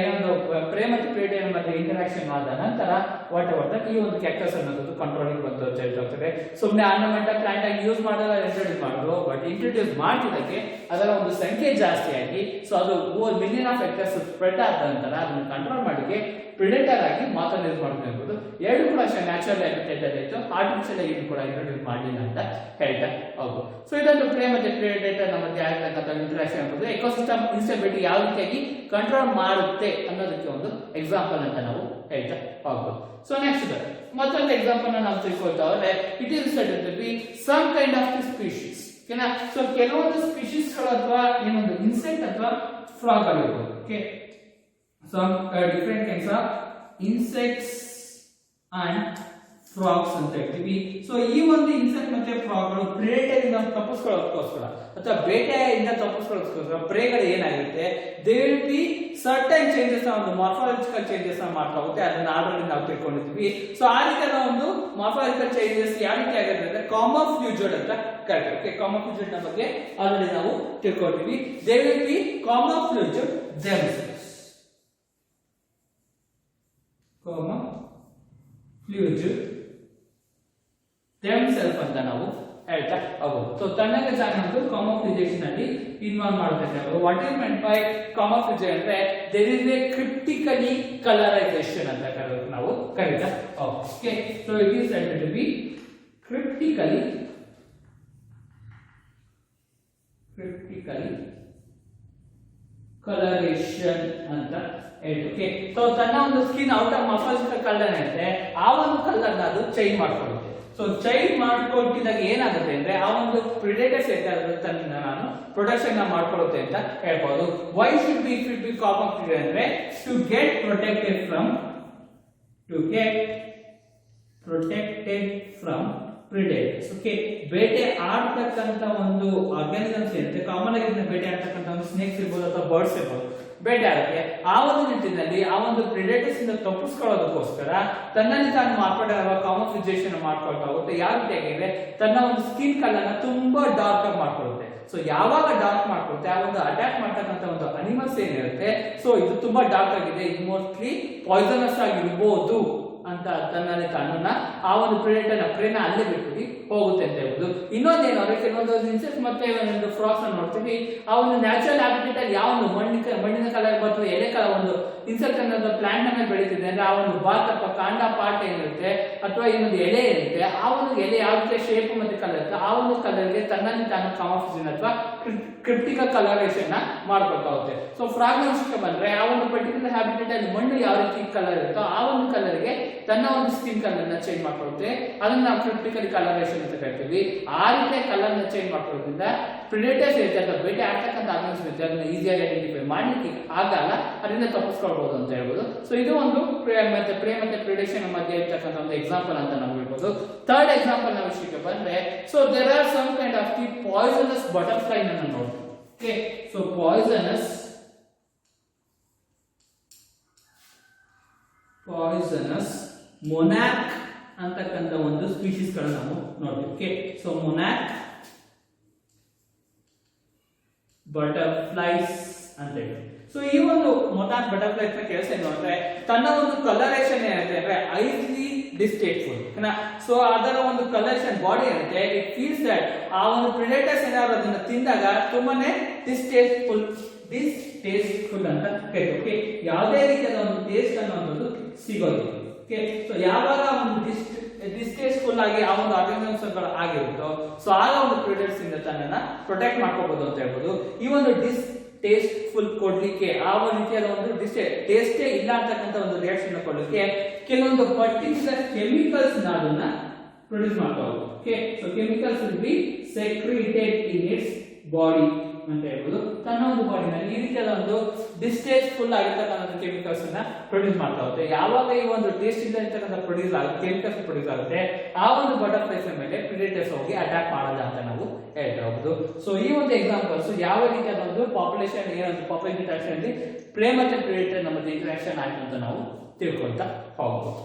ಏನೊಂದು ಪ್ರೇ ಮತ್ತು ಪ್ರಿಡೇಟರ್ ಮಧ್ಯೆ ಇಂಟರಾಕ್ಷನ್ ಆದ ನಂತರ ವಾಟ್ ಎವರ್ ದಟ್ ಈ ಒಂದು ಕ್ಯಾಕ್ಟಸ್ ಅನ್ನೋದು ಕಂಟ್ರೋಲಿಂಗ್ ಬಂತು ಅಂತ ಹೇಳ್ತಾರೆ. ಸುಮ್ಮನೆ ಆರ್ನಮೆಂಟಲ್ ಪ್ಲಾಂಟ್ ಆಗಿ ಯೂಸ್ ಮಾಡಲ್ಲ ಇಂಟ್ರೊಡ್ಯೂಸ್ ಮಾಡಿದ್ರು, ಬಟ್ ಇಂಟ್ರೊಡ್ಯೂಸ್ ಮಾಡಿದ್ದಕ್ಕೆ ಅದರ ಒಂದು ಸಂಖ್ಯೆ ಜಾಸ್ತಿ ಆಗಿ ಸೊ ಅದು ಮಿಲಿಯನ್ ಆಫ್ ಹೆಕ್ಟರ್ಸ್ ಸ್ಪ್ರೆಡ್ ಆದ ನಂತರ ಅದನ್ನು ಕಂಟ್ರೋಲ್ ಮಾಡಿಗೆ ಪ್ರಿಡೇಟರ್ ಆಗಿ ಮಾತನ್ನು ಯೂಸ್ ಮಾಡ್ಬೋದು. ಎರಡು ಕೂಡ ನ್ಯಾಚುರಲ್ ಹ್ಯಾಬಿಟೇಟ್ ಅಲ್ಲಿ ಇತ್ತು, ಆರ್ಟಿಫಿಷಿಯಲ್ ಆಗಿ ಕೂಡ ಇಂಟ್ರೊಡ್ಯೂಸ್ ಮಾಡಲಿಲ್ಲ ಅಂತ ಹೇಳ್ತಾ ಹೌದು. ಸೊ ಇದೊಂದು ಪ್ರೇ ಮತ್ತು ಪ್ರಿಡೇಟರ್ ಮಧ್ಯೆ ಆಗ್ತಕ್ಕಂಥ ಇಂಟರಾಕ್ಷನ್ ಎಂಬುದು ಎಕೋಸಿಸ್ಟಮ್ ಇನ್ಸ್ಟೆಬಿಲಿಟಿ ಯಾವ ರೀತಿಯಾಗಿ ಕಂಟ್ರೋಲ್ ಮಾಡುತ್ತೆ ಅನ್ನೋದಕ್ಕೆ ಒಂದು ಎಕ್ಸಾಂಪಲ್ ಅಂತ ನಾವು ಹೇಳ್ತಾ ಹೋಗ್ಬೋದು. ಸೊ ನೆಕ್ಸ್ಟ್ ಮತ್ತೊಂದು ಎಕ್ಸಾಂಪಲ್ ನಾವು ತಿಳ್ಕೊಳ್ತಾ ಹೋದ್ರೆ it is said to be some kind of species. ಓಕೆನಾ? ಸೊ ಕೆಲವೊಂದು ಸ್ಪೀಶೀಸ್ ಗಳು ಅಥವಾ ಏನೊಂದು ಇನ್ಸೆಕ್ಟ್ ಅಥವಾ ಫ್ರಾಗ್ ಆಗಿರ್ಬೋದು. Okay, some different kinds of insects and frogs ಅಂತ ಹೇಳ್ತೀವಿ. ಸೊ ಈ ಒಂದು ಇನ್ಸೆಕ್ಟ್ ಮತ್ತೆ ಫ್ರಾಗ್ ಗಳು ಪ್ರೇಡೇಟರ್ ಇಂದ ತಪ್ಪಿಸ್ಕೊಳ್ಳೋದಕ್ಕೋಸ್ಕರ ಅಥವಾ ಬೇಟೆಯಿಂದ ತಪ್ಪಿಸ್ಕೊಳ್ಳೋದಕ್ಕೋಸ್ಕರ ಪ್ರೇಗಳು ಏನಾಗುತ್ತೆ, they will B certain changes ಒಂದು ಮಾರ್ಫಾಲಜಿಕಲ್ ಚೇಂಜಸ್ ಮಾಡ್ತಾ ಹೋಗುತ್ತೆ. ಅದನ್ನ ಆಲ್ರೆಡಿ ನಾವು ತಿಳ್ಕೊಂಡಿದ್ವಿ. ಸೊ ಆ ರೀತಿಯ ಒಂದು ಮಾರ್ಫಾಲಜಿಕಲ್ ಚೇಂಜಸ್ ಯಾವ ರೀತಿ ಆಗುತ್ತೆ ಅಂದ್ರೆ ಕಾಮೋಫ್ಯೂಜ್ಡ್ ಅಂತ ಕರೀತಾರೆ. ಓಕೆ, ಕಾಮೋಫ್ಯೂಜ್ಡ್ ನ ಬಗ್ಗೆ ಆಲ್ರೆಡಿ ನಾವು ತಿಳ್ಕೊಂಡಿದ್ವಿ. They will be camouflaged themselves. themselves ಅಂತ ನಾವು ಹೇಳ್ತಾ ಹೋಗೋದು. ಸೊ ತನ್ನದೇ ತಾನು ಕಾಮೋಫ್ಯೂಜೇಷನ್ ಅಲ್ಲಿ ಇನ್ವಾಲ್ವ್ ಮಾಡಬೇಕಾದ್ರೆ what is meant by camouflage ಅಂದ್ರೆ there is a cryptically colourisation ಅಂತ ನಾವು ಕರೀತಾ okay. So it is said to be cryptically colouration ಅಂತ ಓಕೆ. ಸೊ ತನ್ನ ಒಂದು skin out of morphological colour ಇರುತ್ತೆ, ಆ ಒಂದು ಕಲರ್ ನ ಅದು ಚೇಂಜ್ ಮಾಡ್ಕೊಳ್ಳುತ್ತೆ. ಸೊ ಚೇಂಜ್ ಮಾಡ್ಕೊಟ್ಟಿದಾಗ ಏನಾಗುತ್ತೆ ಅಂದ್ರೆ ಆ ಒಂದು ಪ್ರಿಡೇಟರ್ಸ್ ಇರ್ತಾರೆ ತನ್ನ ನಾನು ಪ್ರೊಟೆಕ್ಷನ್ ನ ಮಾಡ್ಕೊಳ್ಳುತ್ತೆ ಅಂತ ಹೇಳ್ಬೋದು. ವೈ ಶುಡ್ ಬಿ ಕಾಮನ್ ಅಂದ್ರೆ to get protected from predators. Okay, ಬೇಟೆ ಆಡ್ತಕ್ಕಂತ ಒಂದು ಆರ್ಗಾನಿಸಮ್ಸ್ ಏನಿದೆ, ಕಾಮನ್ ಆಗಿ ಬೇಟೆ ಆಡ್ತಕ್ಕಂತ ಒಂದು ಸ್ನೇಕ್ಸ್ ಇರ್ಬೋದು ಅಥವಾ ಬರ್ಡ್ಸ್ ಇರ್ಬೋದು, ಬೇಟೆ ಆಗುತ್ತೆ. ಆ ಒಂದು ನಿಟ್ಟಿನಲ್ಲಿ ಆ ಒಂದು ಪ್ರಿಡೇಟರ್ಸ್ ಇಂದ ತಪ್ಪಿಸ್ಕೊಳ್ಳೋದಕ್ಕೋಸ್ಕರ ತನ್ನಲ್ಲಿ ತಾನು ಮಾರ್ಪಾಡಿರುವ ಕಾಮೋಫ್ಯೂಜೇಷನ್ ಮಾಡ್ಕೊಳ್ತಾ ಹೋಗುತ್ತೆ. ಯಾವ ರೀತಿಯಾಗಿದೆ, ತನ್ನ ಒಂದು ಸ್ಕಿನ್ ಕಲರ್ ನ ತುಂಬಾ ಡಾರ್ಕ್ ಆಗಿ ಮಾಡ್ಕೊಳ್ಳುತ್ತೆ. ಸೊ ಯಾವಾಗ ಡಾರ್ಕ್ ಮಾಡ್ಕೊಳುತ್ತೆ, ಆ ಒಂದು ಅಟ್ಯಾಕ್ ಮಾಡ್ತಕ್ಕಂಥ ಒಂದು ಅನಿಮಲ್ಸ್ ಏನಿರುತ್ತೆ, ಸೊ ಇದು ತುಂಬಾ ಡಾರ್ಕ್ ಆಗಿದೆ, ಇದು ಮೋಸ್ಟ್ಲಿ ಪಾಯ್ಸನಸ್ ಆಗಿರ್ಬೋದು ಅಂತ ತನ್ನಲ್ಲಿ ತಾನನ್ನ ಆ ಒಂದು ಪ್ರಿಡೇಟರ್ ಪ್ರೇನ ಅಲ್ಲೇ ಬಿಟ್ಟು ಹೋಗುತ್ತೆ ಅಂತ ಹೇಳ್ಬೋದು. ಇನ್ನೊಂದೇನು ಅಂದ್ರೆ ಕೆಲವೊಂದು ಇನ್ಸೆಕ್ಟ್ಸ್ ಮತ್ತೆ ಒಂದು ಫ್ರಾಗ್ಸ್ ಅನ್ನು ನೋಡ್ತೀವಿ, ಆ ಒಂದು ನ್ಯಾಚುರಲ್ ಹ್ಯಾಬಿಟೇಟ್ ಅಲ್ಲಿ ಯಾವ ಒಂದು ಮಣ್ಣಿನ ಕಲರ್ ಅಥವಾ ಎಲೆ ಕಲರ್ ಒಂದು ಇನ್ಸೆಕ್ಟ್ ಅನ್ನೋದು ಪ್ಲಾಂಟ್ ಮೇಲೆ ಬೆಳೀತಿದೆ ಅಂದ್ರೆ ಆ ಒಂದು ಬಾತ್ ಅಥವಾ ಕಾಂಡ ಪಾರ್ಟ್ ಏನಿರುತ್ತೆ ಅಥವಾ ಇನ್ನೊಂದು ಎಲೆ ಇರುತ್ತೆ, ಆ ಒಂದು ಎಲೆ ಯಾವ ರೀತಿಯ ಶೇಪ್ ಮತ್ತೆ ಕಲರ್ ಇರುತ್ತೆ, ಆ ಒಂದು ಕಲರ್ಗೆ ತನ್ನಲ್ಲಿ ತಾನು ಕಾಮೋಫ್ಯೂಷನ್ ಅಥವಾ ಕ್ರಿಪ್ಟಿಕಲ್ ಕಲರೇಷನ್ ಮಾಡ್ಕೊಳ್ತಾ ಹೋಗುತ್ತೆ. ಸೊ ಫ್ರಾಗ್ ವಿಷಯಕ್ಕೆ ಬಂದ್ರೆ ಆ ಒಂದು ಪರ್ಟಿಕ್ಯುಲರ್ ಹ್ಯಾಬಿಟೇಟ್ ಅಲ್ಲಿ ಮಣ್ಣು ಯಾವ ರೀತಿ ಕಲರ್ ಇರುತ್ತೋ ಆ ಒಂದು ಕಲರ್ಗೆ ತನ್ನ ಒಂದು ಸ್ಕಿನ್ ಕಲರ್ ನ ಚೇಂಜ್ ಮಾಡ್ಕೊಳ್ಳುತ್ತೆ. ಅದನ್ನ ನಾವು ಕ್ರಿಪ್ಟಿಕಲ್ ಕಲರೇಷನ್ ಅಂತ ಕರಿತೀವಿ. ಆ ರೀತಿಯ ಕಲರ್ ನ ಚೇಂಜ್ ಮಾಡ್ಕೊಳ್ಳೋದ್ರಿಂದ ಪ್ರಿಡೇಟರ್ಸ್ ಇರುತ್ತೆ ಅಥವಾ ಬೇಟೆ ಆಗ್ತಕ್ಕಂಥ ಆರ್ಗನ್ಸ್ ಇರುತ್ತೆ, ಅದನ್ನ ಈಸಿಯಾಗಿ ಐಡೆಂಟಿಫೈ ಮಾಡ್ಲಿಕ್ಕೆ ಆಗಲ್ಲ, ಅದರಿಂದ ತಪ್ಪಿಸ್ಕೊಳ್ಬಹುದು ಅಂತ ಹೇಳ್ಬೋದು. ಸೊ ಇದು ಒಂದು ಪ್ರೇ ಮತ್ತೆ ಪ್ರಿಡೇಷನ್ ಮಧ್ಯೆ ಇರ್ತಕ್ಕಂಥ ಒಂದು ಎಕ್ಸಾಂಪಲ್ ಅಂತ ನಾವು ಹೇಳ್ಬೋದು. ಥರ್ಡ್ ಎಕ್ಸಾಂಪಲ್ ನ ವಿಷಯಕ್ಕೆ ಬಂದ್ರೆ, so there are some kind of the poisonous butterfly ಅನ್ನು ನೋಡ್ತೀವಿ. ಓಕೆ, ಸೊ ಪಾಯ್ಸನಸ್ ಮೊನಾಕ್ ಅಂತಕ್ಕಂಥ ಒಂದು ಸ್ಪೀಶೀಸ್ ಗಳನ್ನ ನಾವು ನೋಡ್ತೀವಿ. ಓಕೆ, ಸೊ ಮೊನಾಕ್ ಬಟರ್ಫ್ಲೈಸ್ ಅಂತ ಹೇಳಿ. ಸೊ ಈ ಒಂದು ಮೊನಾಕ್ ಬಟರ್ಫ್ಲೈಸ್ ನ ಕೆಲಸ ಏನು ಅಂದ್ರೆ ತನ್ನ ಒಂದು ಕಲರೇಷನ್ ಏನಿದೆ ಅಂದ್ರೆ ಐಸ್ಲಿ ಡಿಸ್ಟೇಸ್ಟ್ಫುಲ್. ಸೊ ಅದರ ಒಂದು ಕಲರೇಷನ್ ಬಾಡಿ ಏನಿದೆ, ಇಟ್ ಫೀಲ್ಸ್ ದಟ್ ಆ ಒಂದು ಪ್ರಿಡೇಟರ್ಸ್ ಏನಾದ್ರು ಅದನ್ನ ತಿಂದಾಗ ತುಂಬಾನೇ ಡಿಸ್ಟೇಸ್ಟ್ಫುಲ್ ಅಂತ ಕರೀತೀವಿ. ಓಕೆ, ಯಾವುದೇ ರೀತಿಯಾದ ಒಂದು ಟೇಸ್ಟ್ ಅನ್ನೋದು ಸಿಗೋದು. ಓಕೆ, ಸೊ ಯಾವಾಗ ಒಂದು ಡಿಸ್ಟೇಸ್ಟ್ಫುಲ್ ಆಗಿ ಆ ಒಂದು ಆರ್ಗನಿಸಮ್ಸ್ ಆಗಿರುತ್ತೋ ಸೊ ಆಗ ಒಂದು ಪ್ರಿಡೇಟರ್ಸ್ ಇಂದ ತನ್ನನ್ನ ಪ್ರೊಟೆಕ್ಟ್ ಮಾಡ್ಕೋಬಹುದು ಅಂತ ಹೇಳ್ಬೋದು. ಈ ಒಂದು ಟೇಸ್ಟ್ಫುಲ್ ಕೊಡ್ಲಿಕ್ಕೆ ಆ ಒಂದು ರೀತಿಯಾದ ಒಂದು ಟೇಸ್ಟೇ ಇಲ್ಲ ಅಂತಕ್ಕಂಥ ಒಂದು ರಿಯಾಕ್ಷನ್ ಕೊಡ್ಲಿಕ್ಕೆ ಕೆಲವೊಂದು ಪರ್ಟಿಕ್ಯುಲರ್ ಕೆಮಿಕಲ್ಸ್ ಅದನ್ನ ಪ್ರೊಡ್ಯೂಸ್ ಮಾಡ್ಕೋಬಹುದು. Okay, so chemicals will be secreted in its body ಅಂತ ಹೇಳ್ಬೋದು. ತನ್ನ ಒಂದು ಬಾಡಿನಲ್ಲಿ ಈ ರೀತಿಯಾದ ಒಂದು ಡಿಸ್ಟೇಸ್ಟ್ಫುಲ್ ಆಗಿರ್ತಕ್ಕಂಥ ಕೆಮಿಕಲ್ಸ್ ಅನ್ನ ಪ್ರೊಡ್ಯೂಸ್ ಮಾಡ್ತಾ ಹೋಗುತ್ತೆ. ಯಾವಾಗ ಈ ಒಂದು ಟೇಸ್ಟ್ ಇಂದ ಇರ್ತಕ್ಕಂಥ ಕೆಮಿಕಲ್ಸ್ ಪ್ರೊಡ್ಯೂಸ್ ಆಗುತ್ತೆ, ಆ ಒಂದು ಬಟರ್ಫ್ಲೈಸ್ ಮೇಲೆ ಪ್ರಿಡೇಟರ್ಸ್ ಹೋಗಿ ಅಟ್ಯಾಕ್ ಮಾಡಲ್ಲ ಅಂತ ನಾವು ಹೇಳ್ತಾ ಹೋಗುದು. ಸೊ ಈ ಒಂದು ಎಕ್ಸಾಂಪಲ್ಸ್ ಯಾವ ರೀತಿಯಾದ ಒಂದು ಪಾಪ್ಯುಲೇಷನ್ ಏನಂತ ಪಾಪ್ಯುಲೇಷನ್ ಇಂಟರಾಕ್ಷನ್ ಅಲ್ಲಿ ಪ್ಲೇ ಮತ್ತೆ ಪ್ರಿಡೇಟರ್ ನಮ್ಮದು ಇಂಟರಾಕ್ಷನ್ ಆಯ್ತು ಅಂತ ನಾವು ತಿಳ್ಕೊಳ್ತಾ ಹೋಗ್ಬೋದು.